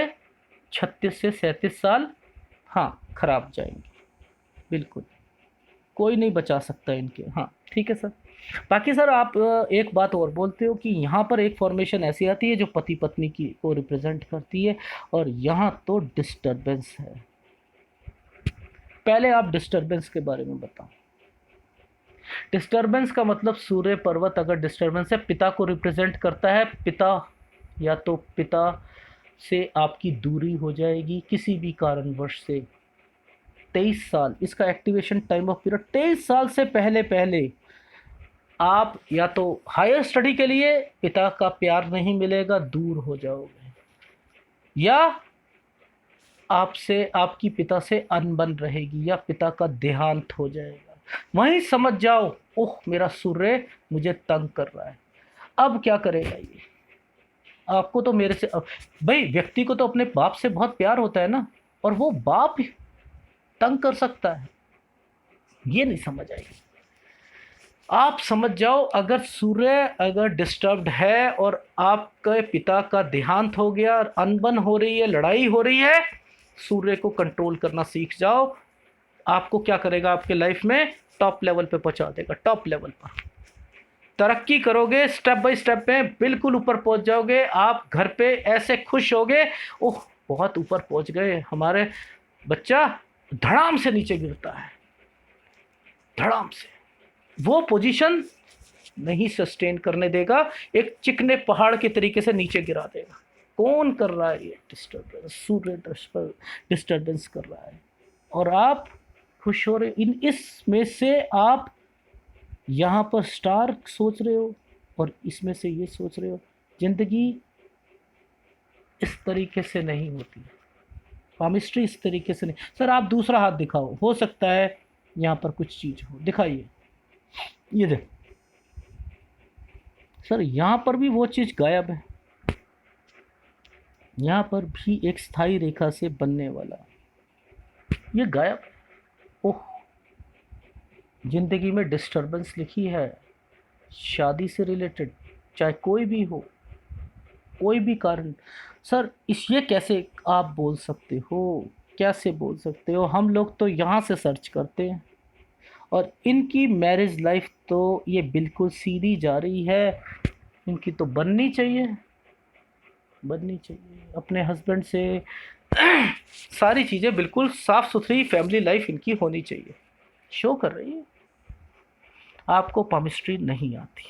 36 से 37 साल हाँ खराब जाएंगे, बिल्कुल, कोई नहीं बचा सकता इनके। हाँ ठीक है सर। बाकी सर आप एक बात और बोलते हो कि यहाँ पर एक फॉर्मेशन ऐसी आती है जो पति पत्नी की को रिप्रेजेंट करती है, और यहाँ तो डिस्टरबेंस है। पहले आप डिस्टरबेंस के बारे में बताओ। डिस्टरबेंस का मतलब, सूर्य पर्वत अगर डिस्टरबेंस है, पिता को रिप्रेजेंट करता है, पिता, या तो पिता से आपकी दूरी हो जाएगी किसी भी कारणवश से। 23 साल इसका एक्टिवेशन टाइम ऑफ पीरियड, 23 साल से पहले पहले आप या तो हायर स्टडी के लिए पिता का प्यार नहीं मिलेगा, दूर हो जाओगे, या आपसे, आपकी पिता से अनबन रहेगी, या पिता का देहांत हो जाएगा। वहीं समझ जाओ, ओह मेरा सूर्य मुझे तंग कर रहा है। अब क्या करेगा ये, आपको तो मेरे से भाई, व्यक्ति को तो अपने बाप से बहुत प्यार होता है ना, और वो बाप तंग कर सकता है, ये नहीं समझ आएगी। आप समझ जाओ, अगर सूर्य अगर डिस्टर्ब्ड है और आपके पिता का देहांत हो गया और अनबन हो रही है, लड़ाई हो रही है, सूर्य को कंट्रोल करना सीख जाओ। आपको क्या करेगा, आपके लाइफ में टॉप लेवल पे पहुंचा देगा, टॉप लेवल पर तरक्की करोगे, स्टेप बाय स्टेप में बिल्कुल ऊपर पहुंच जाओगे। आप घर पे ऐसे खुश होगे, ओह बहुत ऊपर पहुंच गए हमारे बच्चा, धड़ाम से नीचे गिरता है, धड़ाम से, वो पोजीशन नहीं सस्टेन करने देगा, एक चिकने पहाड़ के तरीके से नीचे गिरा देगा। कौन कर रहा है ये डिस्टर्बेंस, सूर्य डिस्टर्बेंस कर रहा है, और आप खुश हो रहे। इन इसमें से आप यहाँ पर स्टार सोच रहे हो, और इसमें से ये सोच रहे हो। जिंदगी इस तरीके से नहीं होती, पामिस्ट्री इस तरीके से नहीं। सर आप दूसरा हाथ दिखाओ, हो सकता है यहाँ पर कुछ चीज़ हो, दिखाइए, ये देख सर, यहाँ पर भी वो चीज़ गायब है, यहाँ पर भी एक स्थायी रेखा से बनने वाला, ये गायब। ओह, जिंदगी में डिस्टरबेंस लिखी है, शादी से रिलेटेड, चाहे कोई भी हो, कोई भी कारण। सर इस ये कैसे आप बोल सकते हो, कैसे बोल सकते हो, हम लोग तो यहाँ से सर्च करते हैं, और इनकी मैरिज लाइफ तो ये बिल्कुल सीधी जा रही है, इनकी तो बननी चाहिए, बननी चाहिए अपने हस्बैंड से। सारी चीज़ें बिल्कुल साफ सुथरी फैमिली लाइफ इनकी होनी चाहिए, शो कर रही है। आपको पामिस्ट्री नहीं आती,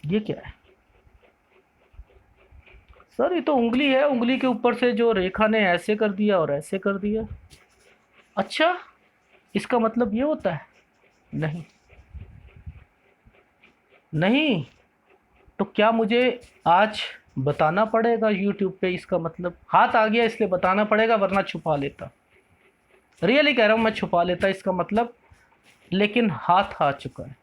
ये क्या है सर, ये तो उंगली है, उंगली के ऊपर से जो रेखा ने ऐसे कर दिया और ऐसे कर दिया। अच्छा, इसका मतलब ये होता है? नहीं, नहीं, तो क्या मुझे आज बताना पड़ेगा यूट्यूब पे, इसका मतलब हाथ आ गया इसलिए बताना पड़ेगा, वरना छुपा लेता। रियली कह रहा हूँ, मैं छुपा लेता इसका मतलब, लेकिन हाथ आ चुका है,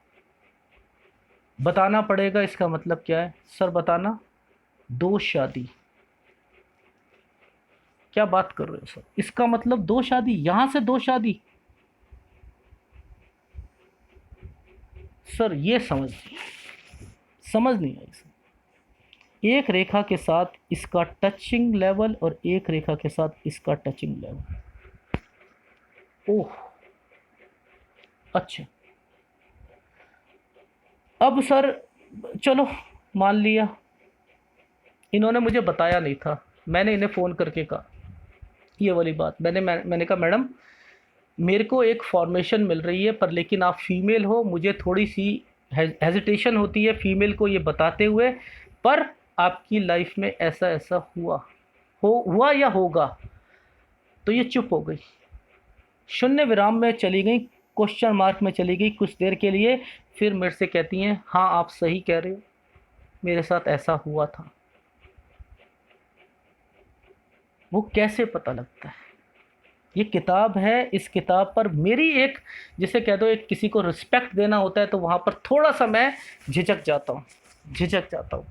बताना पड़ेगा। इसका मतलब क्या है सर, बताना? दो शादी, क्या बात कर रहे हो सर, इसका मतलब दो शादी, यहां से दो शादी? सर ये समझ नहीं आई सर। एक रेखा के साथ इसका टचिंग लेवल, और एक रेखा के साथ इसका टचिंग लेवल। ओह, अच्छा, अब सर चलो मान लिया, इन्होंने मुझे बताया नहीं था, मैंने इन्हें फ़ोन करके कहा ये वाली बात, मैंने कहा मैडम मेरे को एक फॉर्मेशन मिल रही है, पर लेकिन आप फीमेल हो, मुझे थोड़ी सी हेजिटेशन होती है फीमेल को ये बताते हुए, पर आपकी लाइफ में ऐसा ऐसा हुआ या होगा। तो ये चुप हो गई, शून्य विराम में चली गई, क्वेश्चन मार्क में चली गई कुछ देर के लिए। फिर मेरे से कहती हैं, हाँ आप सही कह रहे हो, मेरे साथ ऐसा हुआ था। वो कैसे पता लगता है? ये किताब है, इस किताब पर मेरी एक, जिसे कह दो एक किसी को रिस्पेक्ट देना होता है, तो वहाँ पर थोड़ा सा मैं झिझक जाता हूँ।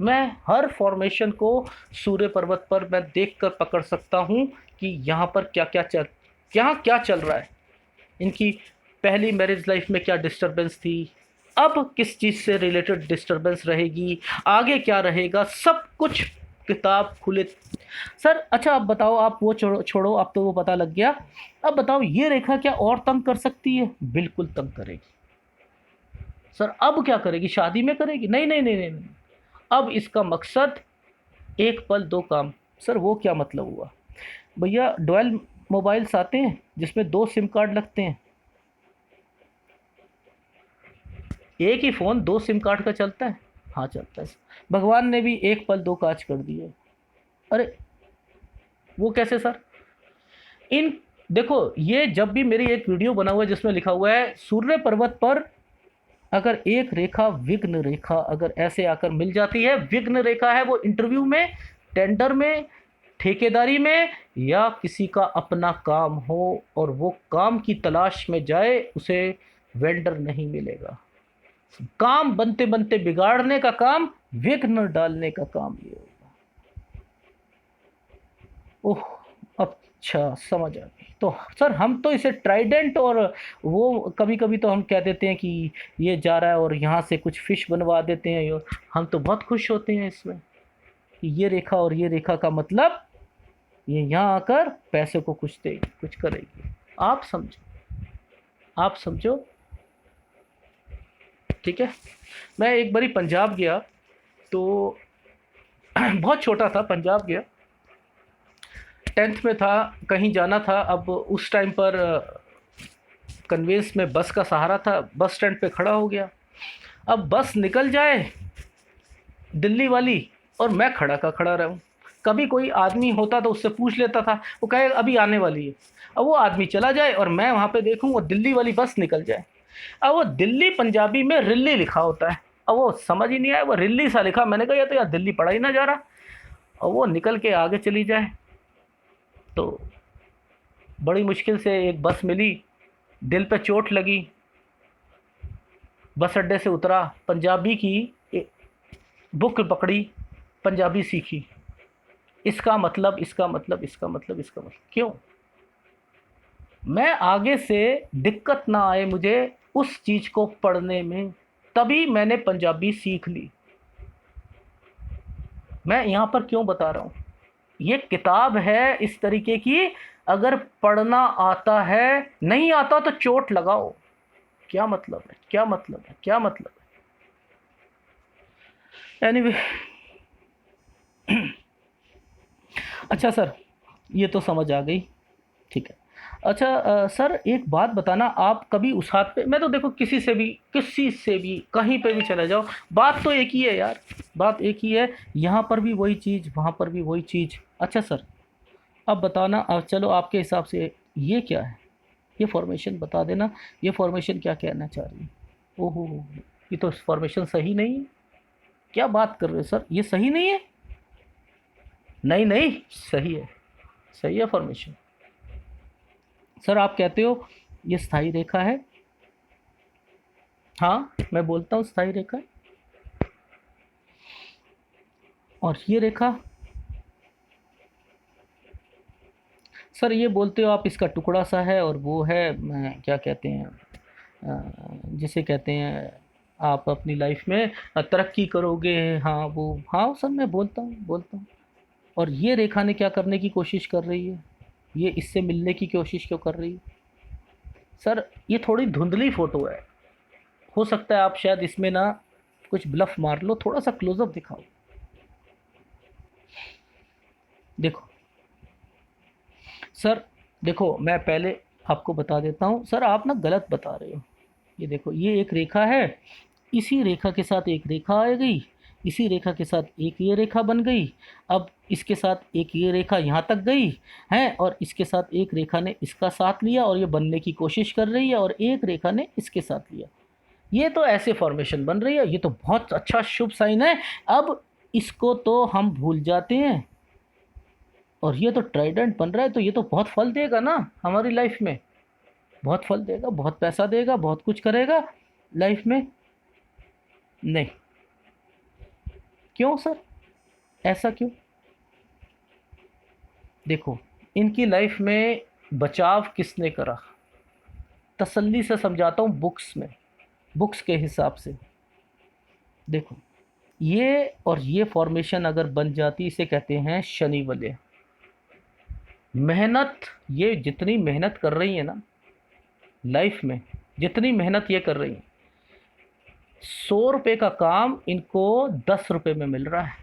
मैं हर फॉर्मेशन को सूर्य पर्वत पर मैं देख कर पकड़ सकता हूँ कि यहाँ पर क्या चल रहा है। इनकी पहली मैरिज लाइफ में क्या डिस्टरबेंस थी, अब किस चीज़ से रिलेटेड डिस्टरबेंस रहेगी, आगे क्या रहेगा, सब कुछ किताब खुले। सर अच्छा आप बताओ, आप वो छोड़ो, अब तो वो पता लग गया। अब बताओ ये रेखा क्या और तंग कर सकती है? बिल्कुल तंग करेगी। सर अब क्या करेगी? शादी में करेगी? नहीं नहीं नहीं नहीं नहीं। अब इसका मकसद एक पल दो काम। सर वो क्या मतलब हुआ? भैया डुअल मोबाइल्स आते हैं जिसमें 2 सिम कार्ड लगते हैं। एक ही फ़ोन 2 सिम कार्ड का चलता है? हाँ चलता है। भगवान ने भी एक पल दो काज कर दिए। अरे वो कैसे सर? इन देखो, ये जब भी मेरी एक वीडियो बना हुआ है जिसमें लिखा हुआ है सूर्य पर्वत पर अगर एक रेखा विघ्न रेखा अगर ऐसे आकर मिल जाती है, विघ्न रेखा है वो इंटरव्यू में, टेंडर में, ठेकेदारी में, या किसी का अपना काम हो और वो काम की तलाश में जाए, उसे वेंडर नहीं मिलेगा। काम बनते बनते बिगाड़ने का काम, विघ्न डालने का काम ये होगा। ओह अच्छा समझ आ गई। तो सर हम तो इसे ट्राइडेंट, और वो कभी कभी तो हम कह देते हैं कि ये जा रहा है और यहाँ से कुछ फिश बनवा देते हैं, और हम तो बहुत खुश होते हैं इसमें कि ये रेखा और ये रेखा का मतलब ये यहाँ आकर पैसे को कुछ देगी, कुछ करेगी। आप समझो, आप समझो। ठीक है। मैं एक बारी पंजाब गया, तो बहुत छोटा था, पंजाब गया, 10th में था, कहीं जाना था। अब उस टाइम पर कन्वेंस में बस का सहारा था, बस स्टैंड पे खड़ा हो गया। अब बस निकल जाए दिल्ली वाली और मैं खड़ा का खड़ा रहूं। कभी कोई आदमी होता तो उससे पूछ लेता था, वो कहे अभी आने वाली है। अब वो आदमी चला जाए और मैं वहाँ पे देखूं वो दिल्ली वाली बस निकल जाए। अब वो दिल्ली पंजाबी में रिल्ली लिखा होता है, अब वो समझ ही नहीं आया, वो रिल्ली सा लिखा। मैंने कहा या तो यार दिल्ली पढ़ा ही ना जा रहा। और वो निकल के आगे चली जाए, तो बड़ी मुश्किल से एक बस मिली, दिल पे चोट लगी, बस अड्डे से उतरा, पंजाबी की बुक पकड़ी, पंजाबी सीखी। इसका मतलब, इसका मतलब, इसका मतलब, इसका मतलब, क्यों? मैं आगे से दिक्कत ना आए मुझे उस चीज़ को पढ़ने में, तभी मैंने पंजाबी सीख ली। मैं यहाँ पर क्यों बता रहा हूँ? ये किताब है इस तरीके की, अगर पढ़ना आता है, नहीं आता तो चोट लगाओ। क्या मतलब है, क्या मतलब है, क्या मतलब है? एनीवे अच्छा सर, ये तो समझ आ गई। ठीक है। अच्छा सर एक बात बताना, आप कभी उस हाथ पे, मैं तो देखो किसी से भी कहीं पे भी चले जाओ, बात तो एक ही है यार, बात एक ही है। यहाँ पर भी वही चीज़, वहाँ पर भी वही चीज़। अच्छा सर अब बताना, अब चलो आपके हिसाब से ये क्या है? ये फॉर्मेशन बता देना, ये फॉर्मेशन क्या कहना चाह रही है? ओहो, ये तो फॉर्मेशन सही नहीं है। क्या बात कर रहे हो सर, ये सही नहीं है? नहीं नहीं, सही है, सही है फॉर्मेशन। सर आप कहते हो ये स्थायी रेखा है। हाँ मैं बोलता हूँ स्थायी रेखा है। और ये रेखा, सर ये बोलते हो आप इसका टुकड़ा सा है, और वो है क्या कहते हैं, जिसे कहते हैं आप अपनी लाइफ में तरक्की करोगे। हाँ वो, हाँ सर मैं बोलता हूँ। और ये रेखा ने क्या करने की कोशिश कर रही है? ये इससे मिलने की कोशिश क्यों कर रही है? सर ये थोड़ी धुंधली फ़ोटो है, हो सकता है आप शायद इसमें ना कुछ ब्लफ मार लो, थोड़ा सा क्लोजअप दिखाओ। देखो सर, देखो मैं पहले आपको बता देता हूँ। सर आप ना गलत बता रहे हो। ये देखो, ये एक रेखा है, इसी रेखा के साथ एक रेखा आ गई, इसी रेखा के साथ एक ये रेखा बन गई, अब इसके साथ एक ये रेखा यहाँ तक गई है, और इसके साथ एक रेखा ने इसका साथ लिया और ये बनने की कोशिश कर रही है, और एक रेखा ने इसके साथ लिया। ये तो ऐसे फॉर्मेशन बन रही है, ये तो बहुत अच्छा शुभ साइन है। अब इसको तो हम भूल जाते हैं, और ये तो ट्राइडेंट बन रहा है, तो ये तो बहुत फल देगा ना हमारी लाइफ में, बहुत फल देगा, बहुत पैसा देगा, बहुत कुछ करेगा लाइफ में। नहीं, क्यों सर, ऐसा क्यों? देखो, इनकी लाइफ में बचाव किसने करा? तसल्ली से समझाता हूँ, बुक्स में, बुक्स के हिसाब से। देखो, ये और ये फॉर्मेशन अगर बन जाती, इसे कहते हैं शनि वलय। मेहनत, ये जितनी मेहनत कर रही है ना लाइफ में, जितनी मेहनत ये कर रही है, 100 रुपये का काम इनको 10 रुपये में मिल रहा है।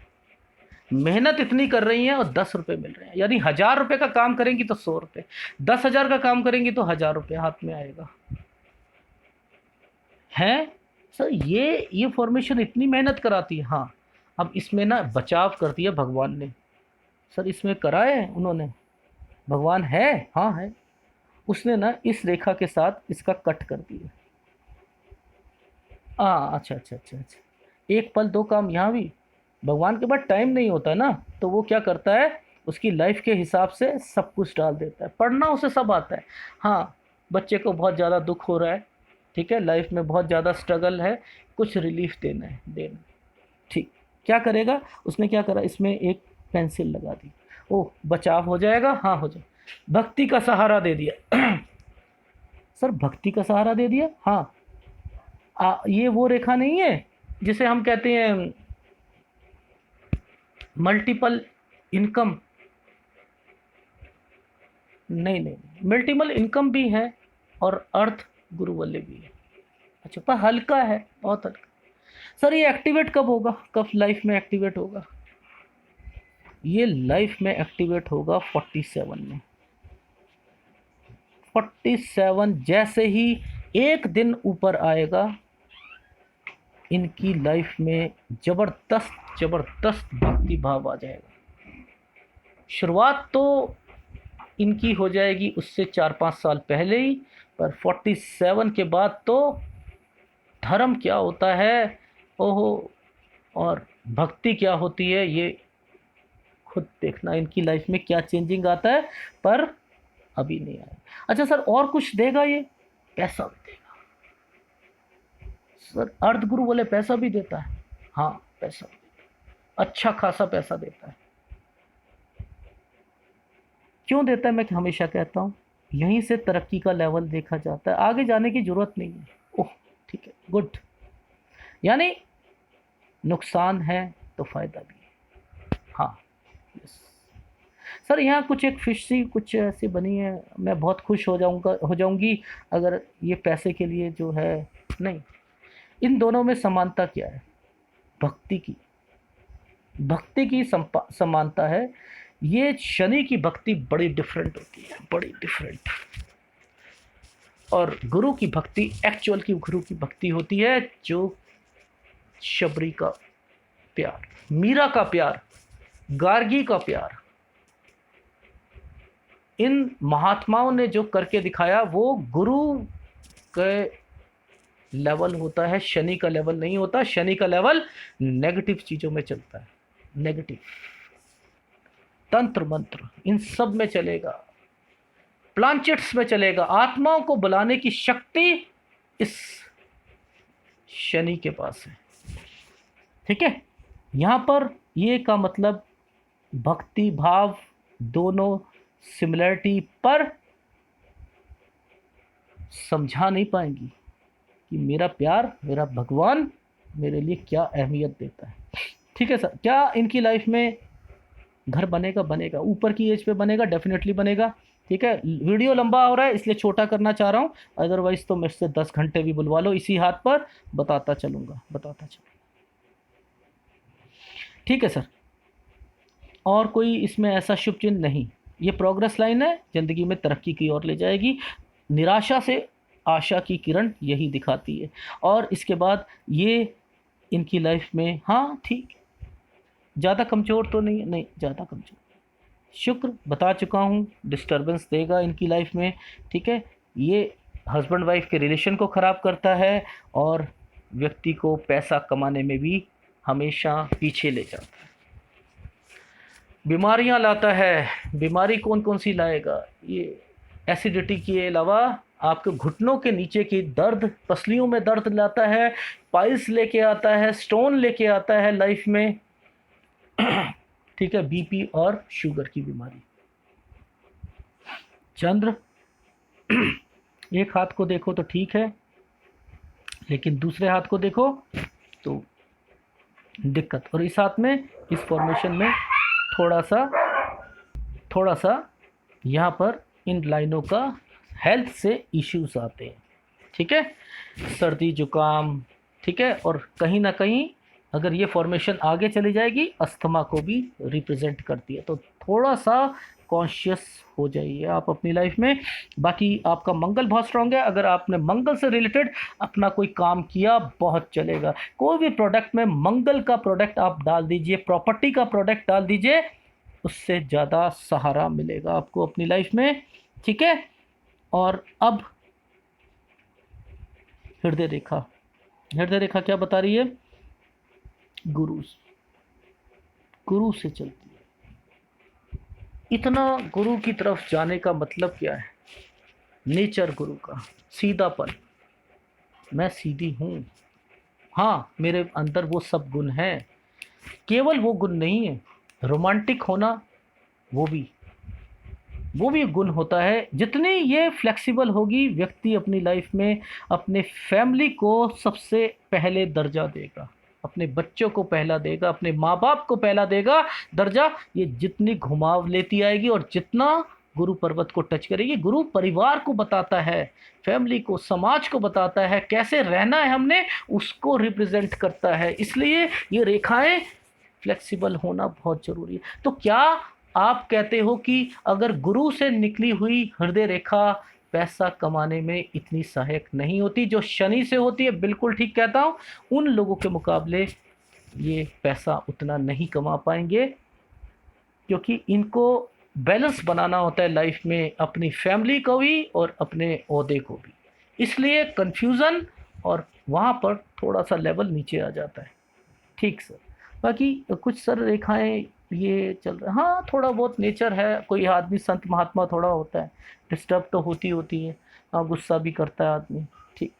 मेहनत इतनी कर रही हैं और 10 रुपये मिल रहे हैं, यानी 1000 रुपये का काम करेंगी तो 100 रुपये, 10,000 का काम करेंगी तो 1000 रुपये हाथ में आएगा। है सर, ये फॉर्मेशन इतनी मेहनत कराती है। हाँ, अब इसमें ना बचाव कर दिया भगवान ने। सर इसमें करा है उन्होंने, भगवान है, हाँ है। उसने ना इस रेखा के साथ इसका कट कर दिया। हाँ, अच्छा अच्छा अच्छा अच्छा, एक पल दो काम, यहाँ भी भगवान के पास टाइम नहीं होता ना, तो वो क्या करता है, उसकी लाइफ के हिसाब से सब कुछ डाल देता है। पढ़ना उसे सब आता है। हाँ, बच्चे को बहुत ज़्यादा दुख हो रहा है, ठीक है, लाइफ में बहुत ज़्यादा स्ट्रगल है, कुछ रिलीफ देना है, देना, ठीक। क्या करेगा उसने, क्या करा, इसमें एक पेंसिल लगा दी, ओह बचाव हो जाएगा, हाँ हो जाए। भक्ति का सहारा दे दिया। सर भक्ति का सहारा दे दिया, हाँ। ये वो रेखा नहीं है जिसे हम कहते हैं मल्टीपल इनकम? नहीं नहीं, मल्टीपल इनकम भी है और अर्थ गुरु वाले भी है। अच्छा, पर हल्का है, बहुत हल्का। सर ये एक्टिवेट कब होगा, कब लाइफ में एक्टिवेट होगा? ये लाइफ में एक्टिवेट होगा 47 में। 47 जैसे ही एक दिन ऊपर आएगा, इनकी लाइफ में जबरदस्त जबरदस्त भक्ति भाव आ जाएगा। शुरुआत तो इनकी हो जाएगी उससे 4-5 साल पहले ही, पर 47 के बाद तो धर्म क्या होता है, ओहो, और भक्ति क्या होती है, ये खुद देखना इनकी लाइफ में क्या चेंजिंग आता है, पर अभी नहीं आया। अच्छा सर, और कुछ देगा ये? पैसा भी देगा सर, अर्ध गुरु बोले पैसा भी देता है, हाँ पैसा भी देता है, अच्छा खासा पैसा देता है। क्यों देता है, मैं हमेशा कहता हूँ, यहीं से तरक्की का लेवल देखा जाता है, आगे जाने की जरूरत नहीं है। ओह ठीक है, गुड। यानी नुकसान है तो फायदा भी है, हाँ यस। सर यहाँ कुछ एक फिश सी कुछ ऐसी बनी है, मैं बहुत खुश हो जाऊंगी अगर ये पैसे के लिए जो है, नहीं। इन दोनों में समानता क्या है? भक्ति की, भक्ति की समानता है। ये शनि की भक्ति बड़ी डिफरेंट होती है, बड़ी डिफरेंट। और गुरु की भक्ति, एक्चुअल की गुरु की भक्ति होती है जो शबरी का प्यार, मीरा का प्यार, गार्गी का प्यार, इन महात्माओं ने जो करके दिखाया वो गुरु के लेवल होता है, शनि का लेवल नहीं होता। शनि का लेवल नेगेटिव चीज़ों में चलता है, नेगेटिव तंत्र मंत्र इन सब में चलेगा, प्लांचेट्स में चलेगा। आत्माओं को बुलाने की शक्ति इस शनि के पास है, ठीक है। यहाँ पर ये का मतलब भक्ति भाव दोनों सिमिलरिटी, पर समझा नहीं पाएंगी कि मेरा प्यार, मेरा भगवान मेरे लिए क्या अहमियत देता है, ठीक है सर। क्या इनकी लाइफ में घर बनेगा? बनेगा, ऊपर की एज पे बनेगा, डेफिनेटली बनेगा, ठीक है। वीडियो लंबा हो रहा है इसलिए छोटा करना चाह रहा हूँ, अदरवाइज तो मेरे से 10 घंटे भी बुलवा लो, इसी हाथ पर बताता चलूँगा, बताता चलूँगा, ठीक है सर। और कोई इसमें ऐसा शुभ चिन्ह नहीं, ये प्रोग्रेस लाइन है, ज़िंदगी में तरक्की की ओर ले जाएगी। निराशा से आशा की किरण यही दिखाती है। और इसके बाद ये इनकी लाइफ में, हाँ ठीक, ज़्यादा कमज़ोर तो नहीं है, नहीं ज़्यादा कमज़ोर, शुक्र बता चुका हूँ, डिस्टरबेंस देगा इनकी लाइफ में। ठीक है, ये हस्बैंड वाइफ के रिलेशन को ख़राब करता है और व्यक्ति को पैसा कमाने में भी हमेशा पीछे ले जाता है। बीमारियां लाता है। बीमारी कौन कौन सी लाएगा? ये एसिडिटी के अलावा आपके घुटनों के नीचे की दर्द, पसलियों में दर्द लाता है, पाइल्स लेके आता है, स्टोन लेके आता है लाइफ में। ठीक है, बीपी और शुगर की बीमारी। चंद्र, एक हाथ को देखो तो ठीक है, लेकिन दूसरे हाथ को देखो तो दिक्कत। और इस हाथ में, इस फॉर्मेशन में थोड़ा सा यहाँ पर इन लाइनों का हेल्थ से इश्यूज आते हैं। ठीक है, सर्दी जुकाम। ठीक है, और कहीं ना कहीं अगर ये फॉर्मेशन आगे चली जाएगी, अस्थमा को भी रिप्रेजेंट करती है। तो थोड़ा सा कॉन्शियस हो जाइए आप अपनी लाइफ में। बाकी आपका मंगल बहुत स्ट्रांग है। अगर आपने मंगल से रिलेटेड अपना कोई काम किया, बहुत चलेगा। कोई भी प्रोडक्ट में मंगल का प्रोडक्ट आप डाल दीजिए, प्रॉपर्टी का प्रोडक्ट डाल दीजिए, उससे ज़्यादा सहारा मिलेगा आपको अपनी लाइफ में। ठीक है, और अब हृदय रेखा। हृदय रेखा क्या बता रही है? गुरु से चलती है। इतना गुरु की तरफ जाने का मतलब क्या है? नेचर गुरु का सीधापन। मैं सीधी हूँ, हाँ मेरे अंदर वो सब गुण हैं। केवल वो गुण नहीं है, रोमांटिक होना वो भी गुण होता है। जितनी ये फ्लेक्सिबल होगी, व्यक्ति अपनी लाइफ में अपने फैमिली को सबसे पहले दर्जा देगा, अपने बच्चों को पहला देगा, अपने माँ बाप को पहला देगा दर्जा। ये जितनी घुमाव लेती आएगी और जितना गुरु पर्वत को टच करेगी, गुरु परिवार को बताता है, फैमिली को, समाज को बताता है, कैसे रहना है हमने, उसको रिप्रेजेंट करता है। इसलिए ये रेखाएं फ्लेक्सिबल होना बहुत ज़रूरी है। तो क्या आप कहते हो कि अगर गुरु से निकली हुई हृदय रेखा पैसा कमाने में इतनी सहायक नहीं होती जो शनि से होती है? बिल्कुल ठीक कहता हूँ। उन लोगों के मुकाबले ये पैसा उतना नहीं कमा पाएंगे, क्योंकि इनको बैलेंस बनाना होता है लाइफ में, अपनी फैमिली को भी और अपने ओहदे को भी। इसलिए कन्फ्यूज़न और वहाँ पर थोड़ा सा लेवल नीचे आ जाता है। ठीक सर। बाकी कुछ सर रेखाएं ये चल रहा है, हाँ थोड़ा बहुत नेचर है, कोई आदमी संत महात्मा थोड़ा होता है, डिस्टर्ब तो होती है, हाँ गुस्सा भी करता है आदमी। ठीक।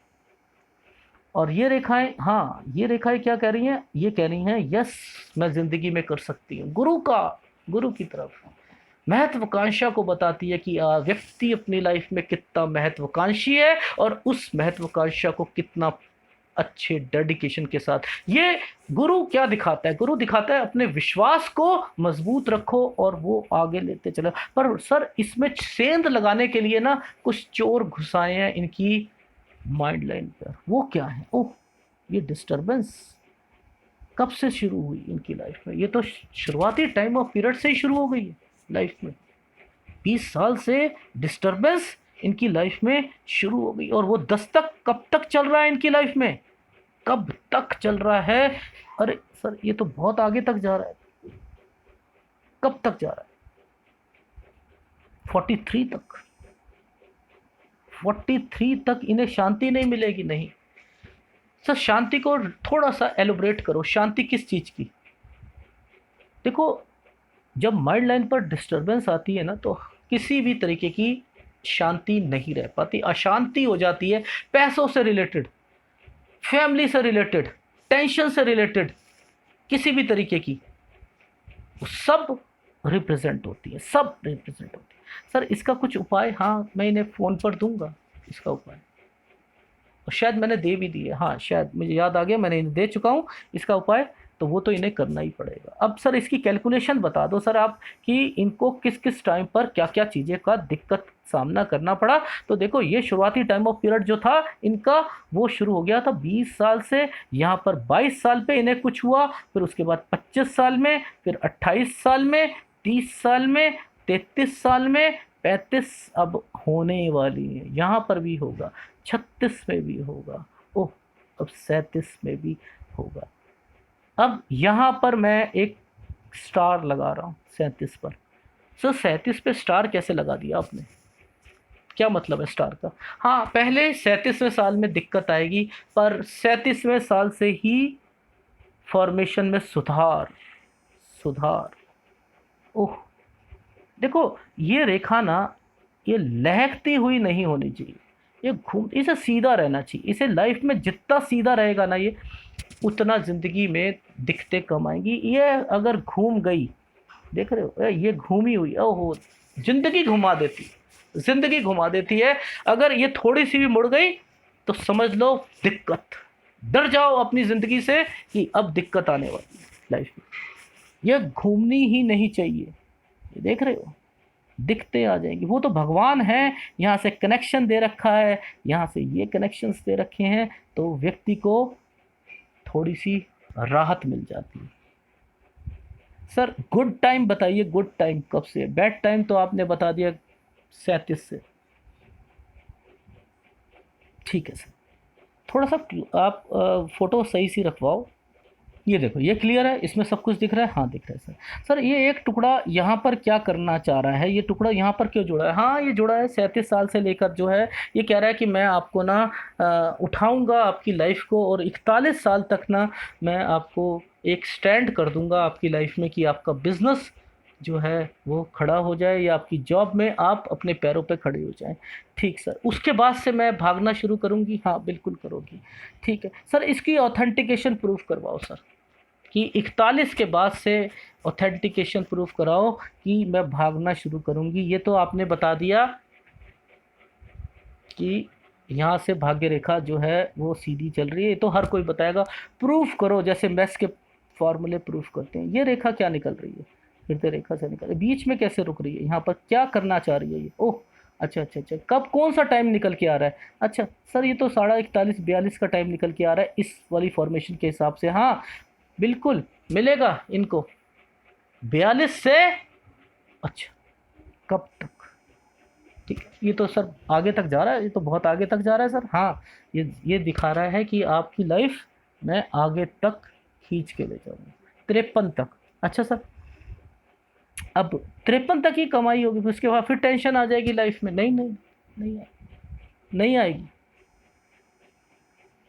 और ये रेखाएं, हाँ ये रेखाएं क्या कह रही हैं? ये कह रही हैं यस मैं ज़िंदगी में कर सकती हूँ। गुरु की तरफ महत्वाकांक्षा को बताती है कि व्यक्ति अपनी लाइफ में कितना महत्वाकांक्षी है और उस महत्वाकांक्षा को कितना अच्छे डेडिकेशन के साथ। ये गुरु क्या दिखाता है? गुरु दिखाता है अपने विश्वास को मजबूत रखो और वो आगे लेते चलो। पर सर इसमें सेंध लगाने के लिए ना कुछ चोर घुसाए हैं इनकी माइंड लाइन पर। वो क्या है? ओह, ये डिस्टरबेंस कब से शुरू हुई इनकी लाइफ में? ये तो शुरुआती टाइम ऑफ पीरियड से ही शुरू हो गई है लाइफ में। 20 साल से डिस्टरबेंस इनकी लाइफ में शुरू हो गई। और वो दस्तक कब तक चल रहा है इनकी लाइफ में? कब तक चल रहा है? अरे सर ये तो बहुत आगे तक जा रहा है। कब तक जा रहा है? 43 तक। 43 तक इन्हें शांति नहीं मिलेगी। नहीं सर, शांति को थोड़ा सा एलोब्रेट करो। शांति किस चीज़ की? देखो, जब माइंड लाइन पर डिस्टरबेंस आती है ना, तो किसी भी तरीके की शांति नहीं रह पाती, अशांति हो जाती है। पैसों से रिलेटेड, फैमिली से रिलेटेड, टेंशन से रिलेटेड, किसी भी तरीके की, वो सब रिप्रेजेंट होती है, सब रिप्रेजेंट होती है। सर इसका कुछ उपाय? हाँ मैं इन्हें फ़ोन पर दूंगा इसका उपाय, और शायद मैंने दे भी दिए। हाँ शायद मुझे याद आ गया, मैंने इन्हें दे चुका हूँ इसका उपाय। तो वो तो इन्हें करना ही पड़ेगा। अब सर इसकी कैलकुलेशन बता दो सर आप कि इनको किस किस टाइम पर क्या क्या चीज़ें का दिक्कत सामना करना पड़ा। तो देखो, ये शुरुआती टाइम ऑफ पीरियड जो था इनका, वो शुरू हो गया था 20 साल से। यहाँ पर 22 साल पे इन्हें कुछ हुआ, फिर उसके बाद 25 साल में, फिर 28 साल में, 30 साल में, 33 साल में, 35 अब होने वाली है, यहाँ पर भी होगा, 36 में भी होगा, ओह अब 37 में भी होगा। अब यहाँ पर मैं एक स्टार लगा रहा हूँ 37 पर। सर 37 पे स्टार कैसे लगा दिया आपने, क्या मतलब है स्टार का? हाँ, पहले 37वें साल में दिक्कत आएगी, पर 37वें साल से ही फॉर्मेशन में सुधार, सुधार। ओह देखो, ये रेखा ना, ये लहकती हुई नहीं होनी चाहिए, ये घूम, इसे सीधा रहना चाहिए। इसे लाइफ में जितना सीधा रहेगा ना ये, उतना ज़िंदगी में दिक्कतें कम आएंगी। ये अगर घूम गई, देख रहे हो ये घूमी हुई, ओहो ज़िंदगी घुमा देती, ज़िंदगी घुमा देती है। अगर ये थोड़ी सी भी मुड़ गई तो समझ लो दिक्कत, डर जाओ अपनी ज़िंदगी से कि अब दिक्कत आने वाली है लाइफ में। ये घूमनी ही नहीं चाहिए, ये देख रहे हो दिक्कतें आ जाएंगी। वो तो भगवान है, यहाँ से कनेक्शन दे रखा है, यहाँ से ये कनेक्शंस दे रखे हैं, तो व्यक्ति को थोड़ी सी राहत मिल जाती है। सर गुड टाइम बताइए, गुड टाइम कब से? बैड टाइम तो आपने बता दिया 37 से, ठीक है सर। थोड़ा सा आप फ़ोटो सही सी रखवाओ। ये देखो ये क्लियर है, इसमें सब कुछ दिख रहा है? हाँ दिख रहा है सर। सर ये एक टुकड़ा यहाँ पर क्या करना चाह रहा है, ये टुकड़ा यहाँ पर क्यों जुड़ा है? हाँ ये जुड़ा है 37 साल से लेकर जो है, ये कह रहा है कि मैं आपको ना उठाऊंगा आपकी लाइफ को, और 41 साल तक ना मैं आपको एक स्टैंड कर दूंगा आपकी लाइफ में, कि आपका बिजनेस जो है वो खड़ा हो जाए, या आपकी जॉब में आप अपने पैरों पे खड़े हो जाएं। ठीक सर, उसके बाद से मैं भागना शुरू करूंगी? हाँ बिल्कुल करोगी। ठीक है सर, इसकी ऑथेंटिकेशन प्रूफ करवाओ सर, कि 41 के बाद से ऑथेंटिकेशन प्रूफ कराओ कि मैं भागना शुरू करूंगी। ये तो आपने बता दिया कि यहाँ से भाग्य रेखा जो है वो सीधी चल रही है, ये तो हर कोई बताएगा। प्रूफ करो, जैसे मैथ्स के फॉर्मूले प्रूफ करते हैं। ये रेखा क्या निकल रही है, हृदय रेखा से निकल रही है, बीच में कैसे रुक रही है, यहाँ पर क्या करना चाह रही है ये? ओह अच्छा अच्छा अच्छा, कब कौन सा टाइम निकल के आ रहा है? अच्छा सर ये तो 41:42 का टाइम निकल के आ रहा है इस वाली फॉर्मेशन के हिसाब से। हाँ बिल्कुल मिलेगा इनको 42 से। अच्छा कब तक? ठीक है, ये तो सर आगे तक जा रहा है, ये तो बहुत आगे तक जा रहा है सर। हाँ ये दिखा रहा है कि आपकी लाइफ मैं आगे तक खींच के ले जाऊँगा, 53 तक। अच्छा सर, अब 53 तक ही कमाई होगी, फिर उसके बाद फिर टेंशन आ जाएगी लाइफ में? नहीं नहीं नहीं नहीं आएगी,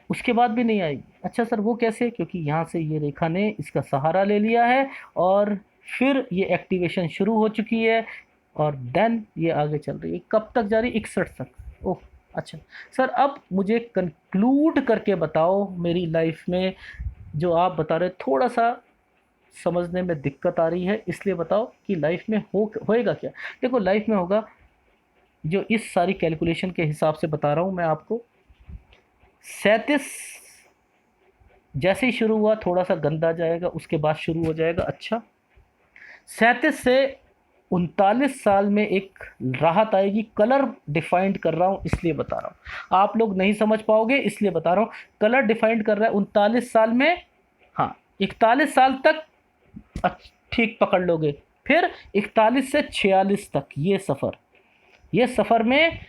उसके बाद भी नहीं आएगी। अच्छा सर वो कैसे? क्योंकि यहाँ से ये रेखा ने इसका सहारा ले लिया है, और फिर ये एक्टिवेशन शुरू हो चुकी है, और देन ये आगे चल रही है। कब तक जा रही है? 61 तक। ओह अच्छा सर, अब मुझे कंक्लूड करके बताओ मेरी लाइफ में, जो आप बता रहे थोड़ा सा समझने में दिक्कत आ रही है, इसलिए बताओ कि लाइफ में होएगा क्या? देखो लाइफ में होगा, जो इस सारी कैलकुलेशन के हिसाब से बता रहा हूँ मैं आपको। 37 जैसे ही शुरू हुआ थोड़ा सा गंदा जाएगा, उसके बाद शुरू हो जाएगा अच्छा। 37 से 39 साल में एक राहत आएगी। कलर डिफाइंड कर रहा हूँ इसलिए बता रहा हूँ, आप लोग नहीं समझ पाओगे इसलिए बता रहा हूँ। कलर डिफाइंड कर रहा है 39 साल में। हाँ 41 साल तक ठीक पकड़ लोगे, फिर 41 से 46 तक ये सफ़र में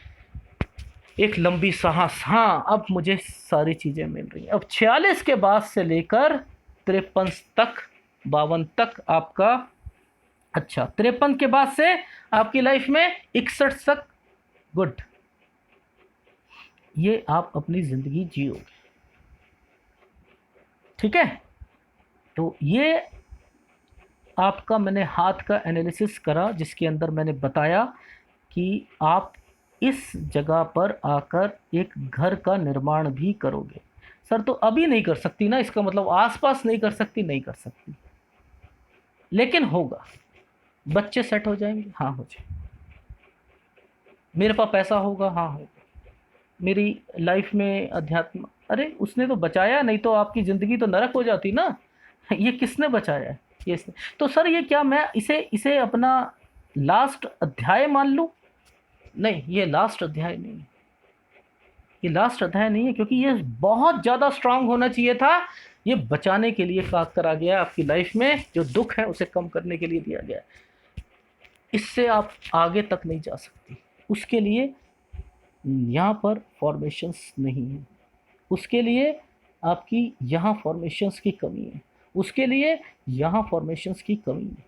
एक लंबी सांस। हाँ अब मुझे सारी चीज़ें मिल रही हैं। अब 46 के बाद से लेकर 53 तक, 52 तक आपका, अच्छा 53 के बाद से आपकी लाइफ में 61 तक, गुड, ये आप अपनी ज़िंदगी जियोगे। ठीक है, तो ये आपका मैंने हाथ का एनालिसिस करा, जिसके अंदर मैंने बताया कि आप इस जगह पर आकर एक घर का निर्माण भी करोगे। सर तो अभी नहीं कर सकती ना, इसका मतलब आसपास नहीं कर सकती? नहीं कर सकती, लेकिन होगा। बच्चे सेट हो जाएंगे? हाँ हो जाएंगे। मेरे पास पैसा होगा? हाँ होगा। मेरी लाइफ में अध्यात्म, अरे उसने तो बचाया, नहीं तो आपकी ज़िंदगी तो नरक हो जाती ना। ये किसने बचाया है? ये इसने। तो सर ये क्या मैं इसे इसे अपना लास्ट अध्याय मान लूँ? नहीं, ये लास्ट अध्याय नहीं है, ये लास्ट अध्याय नहीं है, क्योंकि ये बहुत ज़्यादा स्ट्रांग होना चाहिए था। ये बचाने के लिए काम करा गया, आपकी लाइफ में जो दुख है उसे कम करने के लिए दिया गया। इससे आप आगे तक नहीं जा सकती। उसके लिए यहाँ पर फॉर्मेशंस नहीं है, उसके लिए आपकी यहाँ फॉर्मेशंस की कमी है, उसके लिए यहाँ फॉर्मेशंस की कमी है,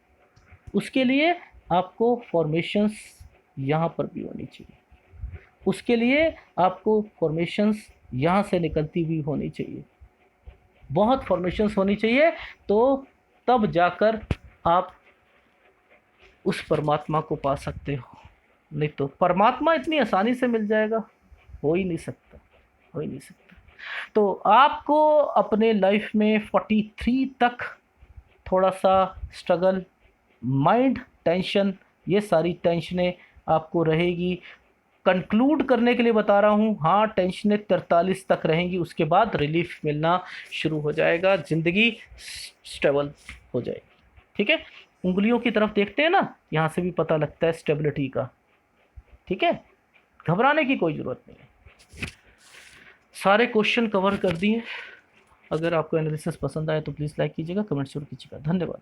उसके लिए आपको फॉर्मेशंस यहाँ पर भी होनी चाहिए, उसके लिए आपको फॉर्मेशंस यहाँ से निकलती हुई होनी चाहिए, बहुत फॉर्मेशंस होनी चाहिए। तो तब जाकर आप उस परमात्मा को पा सकते हो, नहीं तो परमात्मा इतनी आसानी से मिल जाएगा, हो ही नहीं सकता, हो ही नहीं सकता। तो आपको अपने लाइफ में 43 तक थोड़ा सा स्ट्रगल, माइंड टेंशन, ये सारी टेंशनें आपको रहेगी। कंक्लूड करने के लिए बता रहा हूँ, हाँ टेंशनें 43 तक रहेंगी, उसके बाद रिलीफ मिलना शुरू हो जाएगा, ज़िंदगी स्टेबल हो जाएगी। ठीक है, उंगलियों की तरफ देखते हैं ना, यहाँ से भी पता लगता है स्टेबिलिटी का। ठीक है, घबराने की कोई ज़रूरत नहीं है। सारे क्वेश्चन कवर कर दिए। अगर आपको एनालिसिस पसंद आए तो प्लीज़ लाइक कीजिएगा, कमेंट जरूर कीजिएगा। धन्यवाद।